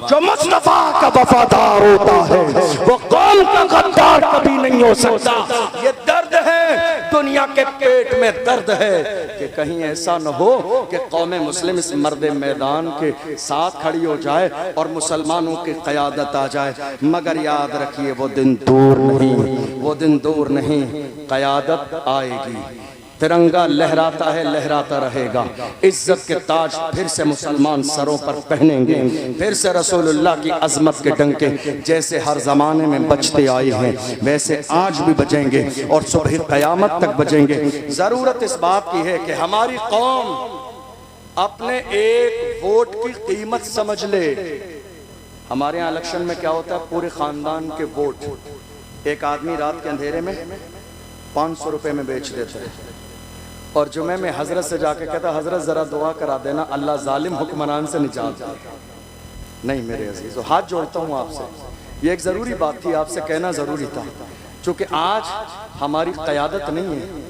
जो मुस्तफा का वफादार होता है वो कौम का गद्दार कभी नहीं हो सकता। ये दर्द है, दुनिया के पेट में दर्द है कि कहीं ऐसा न हो कि कौम मुस्लिम इस मर्द मैदान के साथ खड़ी हो जाए और मुसलमानों की क़यादत आ जाए। मगर याद रखिए वो दिन दूर नहीं, वो दिन दूर नहीं, क़यादत आएगी। तिरंगा लहराता है, लहराता रहेगा। इज्जत के ताज फिर से मुसलमान सरों पर पहनेंगे। फिर से रसूलुल्लाह की अजमत के डंके जैसे हर जमाने में बजते आए हैं वैसे आज भी बजेंगे और सुबह क़यामत तक बजेंगे। ज़रूरत इस बात की है कि हमारी कौम अपने एक वोट की कीमत समझ ले। हमारे यहाँ इलेक्शन में क्या होता है, पूरे ख़ानदान के वोट एक आदमी रात के अंधेरे में 500 रुपये में बेच देता है और जुमे में हजरत से जाके कहता, हजरत जरा दुआ करा देना अल्लाह जालिम हुक्मरान से निजात दे। नहीं मेरे अजीज़ों, हाथ जोड़ता हूँ आपसे, ये एक ज़रूरी बात थी, आपसे कहना ज़रूरी था। क्योंकि आज हमारी क़यादत नहीं है,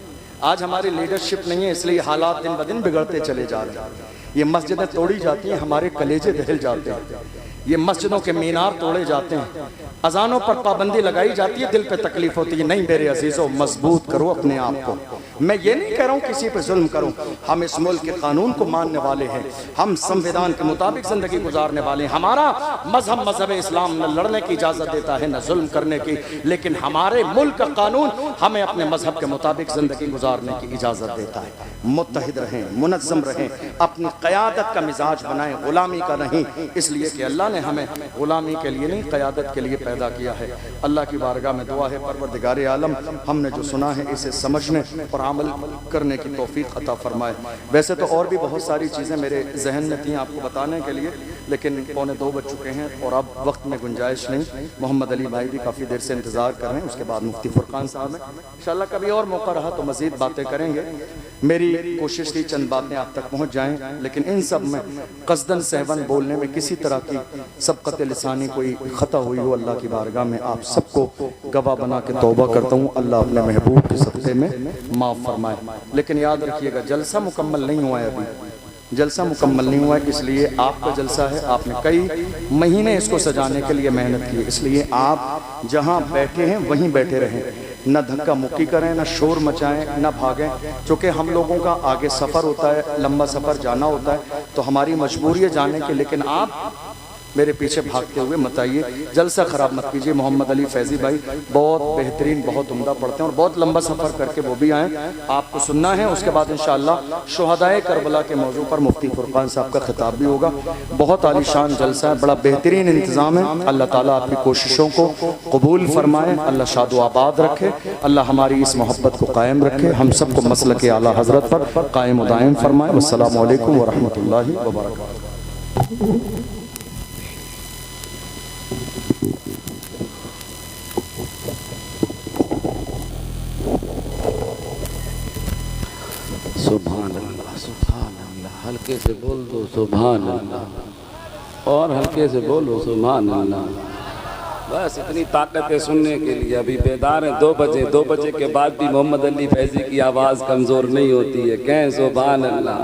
आज हमारी लीडरशिप नहीं है, इसलिए हालात दिन ब दिन बिगड़ते चले जा रहे हैं। ये मस्जिदें तोड़ी जाती हैं, हमारे कलेजे दहल जाते हैं। ये मस्जिदों के मीनार तोड़े जाते हैं, अजानों पर पाबंदी लगाई जाती है, दिल पे तकलीफ होती है। नहीं मेरे अजीज़ों, मजबूत करो अपने आप को। मैं ये नहीं कह रहा हूँ किसी पे जुल्म करो, हम इस मुल्क के कानून को मानने वाले हैं, हम संविधान के मुताबिक ज़िंदगी गुजारने वाले हैं। हमारा मजहब मजहब इस्लाम न लड़ने की इजाज़त देता है न जुल्म करने की, लेकिन हमारे मुल्क का कानून हमें अपने मजहब के मुताबिक ज़िंदगी गुजारने की इजाज़त देता है। मुत्तहिद रहें, मुनज़्ज़म रहें, अपनी क़यादत का मिजाज बनाएं, ग़ुलामी का नहीं। इसलिए कि अल्लाह ने हमें ग़ुलामी के लिए नहीं, क़यादत के लिए पैदा किया है। अल्लाह की बारगाह में दुआ है, परवरदिगार आलम हमने जो सुना है इसे समझने और अमल करने की तौफीक अता फरमाए। वैसे तो और भी बहुत सारी चीज़ें मेरे जहन में थी आपको बताने के लिए, लेकिन 1:45 बज चुके हैं और अब वक्त में गुंजाइश नहीं। मोहम्मद अली भाई भी काफ़ी देर से इंतज़ार कर रहे हैं, उसके बाद मुफ्ती फुरकान साहब हैं। इंशाअल्लाह कभी और मौका रहा तो मज़ीद बातें करेंगे। मेरी कोशिश थी चंद बातें आप तक पहुँच जाएँ, लेकिन इन सब में कसदन सहवन बोलने में किसी तरह की सबक़त लिसानी कोई ख़ता हुई हो, अल्लाह की बारगाह में आप सबको गवाह बना के तौबा करता हूँ। अल्लाह अपने महबूब के सदक़े में माफ़ फरमाए। लेकिन याद रखिएगा, जलसा मुकम्मल नहीं हुआ है, अभी जलसा मुकम्मल नहीं हुआ है, इसलिए आपका जलसा है। आपने कई महीने इसको सजाने के लिए मेहनत की, इसलिए आप जहाँ बैठे हैं वहीं बैठे रहें, न धक्का मुक्की करें, न शोर मचाएं, न भागें। चूँकि हम लोगों का आगे सफ़र होता है, लंबा सफ़र जाना होता है, तो हमारी मजबूरी है जाने की, लेकिन आप मेरे पीछे भागते हुए मत आइए, जलसा ख़राब मत कीजिए। मोहम्मद अली फैज़ी भाई बहुत बेहतरीन, बहुत उम्दा पढ़ते हैं और बहुत लंबा सफ़र करके वो भी आए, आपको सुनना है। उसके बाद इंशाअल्लाह शुहदाए करबला के मौजू पर मुफ्ती फुरकान साहब का खिताब भी होगा। बहुत आलीशान जलसा है, बड़ा बेहतरीन इंतज़ाम है। अल्लाह ताला आपकी कोशिशों को कबूल फरमाए, अल्लाह शादो आबाद रखे, अल्लाह हमारी इस मोहब्बत को कायम रखे, हम सबको मसलक आला हज़रत पर कायम व दायम फरमाए। वस्सलामु अलैकुम व रहमतुल्लाहि व बरकातहू। सुभान अल्लाह, सुभान अल्लाह। हल्के से बोल दो सुभान अल्लाह, और हल्के से बोलो सुभान अल्लाह। बस इतनी ताकत है सुनने के लिए। अभी बेदार है 2 बजे, 2 बजे के बाद भी मोहम्मद अली फैजी की आवाज़ कमज़ोर नहीं होती है। कहें सुभान अल्लाह।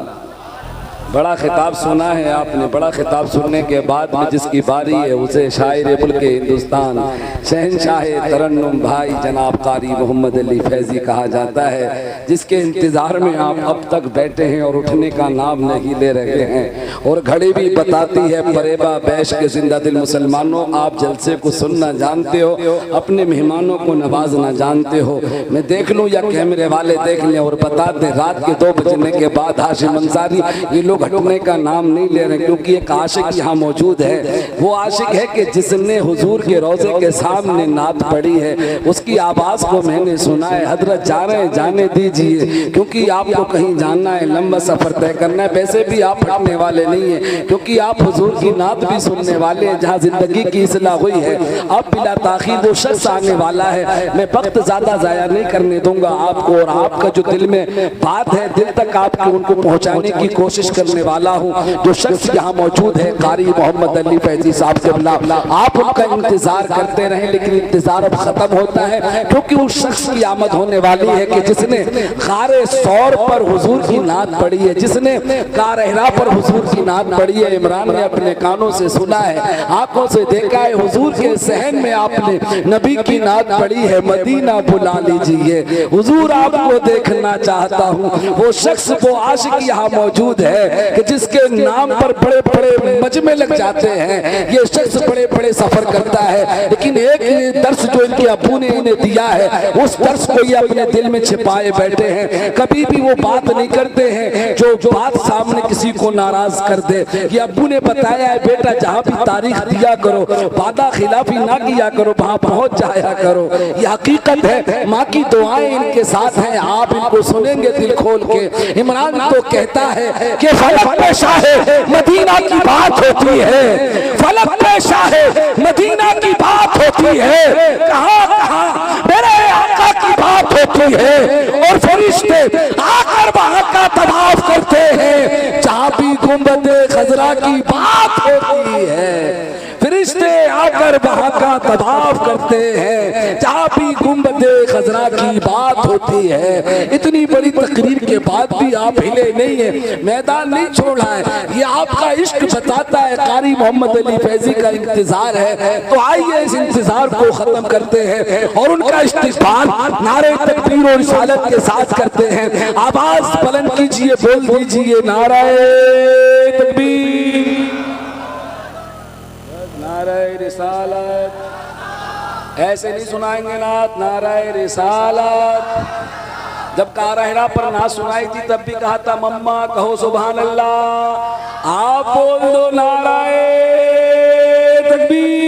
बड़ा खिताब सुना है आपने, बड़ा खिताब सुनने के बाद में जिसकी बारी है उसे शायर मुल्क हिंदुस्तान, शहनशाह तरन्नुम भाई जनाब कारी मोहम्मद अली फैजी कहा जाता है, जिसके इंतज़ार में आप अब तक बैठे हैं और उठने का नाम नहीं ले रहे हैं। और घड़ी भी बताती है परेबा बैश के जिंदा दिल मुसलमानों, आप जलसे को सुनना जानते हो, अपने मेहमानों को नवाजना जानते हो। मैं देख लूँ या कैमरे वाले देख लें और बता दें, रात के 2 बजने के बाद हाशिम अंसारी ये लोग हटने का नाम नहीं ले रहे, क्योंकि एक आशिक यहाँ मौजूद है। वो आशिक है कि जिसने हुजूर के रोजे के सामने नात पढ़ी है, उसकी आवाज़ को मैंने सुना है। हजरत जा रहे हैं, जाने दीजिए, क्योंकि आपको कहीं जाना है, लंबा सफ़र तय करना है। वैसे भी आप हटने वाले नहीं हैं, क्योंकि आप हुजूर की नात भी सुनने वाले हैं जहाँ ज़िंदगी की इस्लाह हुई है। अब बिला ताख़ीर वो शख्स आने वाला है। मैं वक्त ज़्यादा ज़ाया नहीं करने दूंगा आपको, और आपका जो दिल में बात है दिल तक आपको उनको पहुँचाने की कोशिश करने वाला हूँ। जो शख्स यहाँ मौजूद है कारी मोहम्मद अली फैजी साहब के बिला, आप उनका इंतजार करते रहे, लेकिन इंतजार अब खत्म होता है, क्योंकि उस शख्स की आमद होने वाली है कि जिसने खारे सौर पर हुजूर की नात पढ़ी है, जिसने कारहरा पर हुजूर की नात पढ़ी है। इमरान ने अपने कानों से सुना है, आंखों से देखा है, हुजूर के सहन में आपने नबी की नात पढ़ी है। मदीना बुला लीजिए, हुजूर आपको देखना चाहता हूँ। वो शख्स, वो आशिक यहाँ मौजूद है कि जिसके नाम पर बड़े बड़े मजमे लग जाते हैं। ये शख्स बड़े बड़े सफर करता है, लेकिन एक दर्स जो इनके अबू ने इन्हें दिया है, उस दर्स को ये अपने दिल में छिपाए बैठे हैं। कभी भी वो बात नहीं करते हैं जो बात सामने किसी को नाराज कर दे। ये अबू ने बताया है, बेटा जहाँ भी तारीख दिया करो, वादा खिलाफी ना किया करो, वहाँ पहुँच जाया करो। ये हकीकत है, माँ की दुआएं इनके साथ हैं, आप इनको सुनेंगे दिल खोल के। इमरान तो कहता है कि फलक पे शाहे मदीना की बात होती है, फलक पे शाहे मदीना की बात होती है, कहाँ कहाँ मेरे आका की बात होती है। और फरिश्ते आकर वहाँ का तवाफ करते हैं, जहाँ भी गुंबदे खजरा की बात होती है। फरिश्ते आकर वहाँ का तवाफ करते हैं, जहाँ भी गुंबदे खजरा की बात होती है। इतनी बड़ी तकरीर के बाद भी आप हिले नहीं है, मैदान नहीं छोड़ा है। ये आपका इश्क बताता है, कारी मोहम्मद अली फैजी का इंतजार है। तो आइए इस इंतजार को खत्म करते हैं और उनका इस्तिक़बाल नारे तकबीर और रिसालत के साथ करते हैं। आवाज बुलंद कीजिए, बोल दीजिए नारे तकबीर, नारे रिसालत। ऐसे नहीं सुनाएंगे नात, नारे रिसालत। जब कारहरा पर ना सुनाई थी तब भी कहा था मम्मा कहो सुभान अल्लाह। आप बोल दो नारे तकबीर।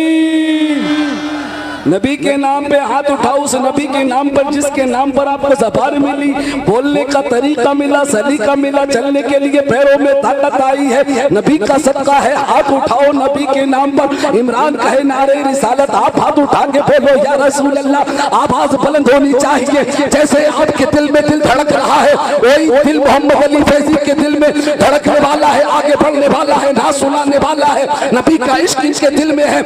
नबी के नाम पे हाथ उठाओ, उस नबी के नाम पर जिसके नाम पर आपको ज़बान मिली, बोलने का तरीका मिला, सलीका मिला, चलने के लिए पैरों में ताकत आई है। नबी का सदका है, हाथ उठाओ नबी के नाम पर। इमरान कहे नारे रिसालत, आप हाथ उठा के बोलो या रसूल अल्लाह। आवाज बुलंद होनी चाहिए, जैसे आपके दिल में दिल धड़क रहा है, वही दिल मोहम्मद अली फैजी के दिल में धड़कने वाला है, आगे बढ़ने वाला है, ना सुनाने वाला है। नबी का इश्क इनके दिल में है।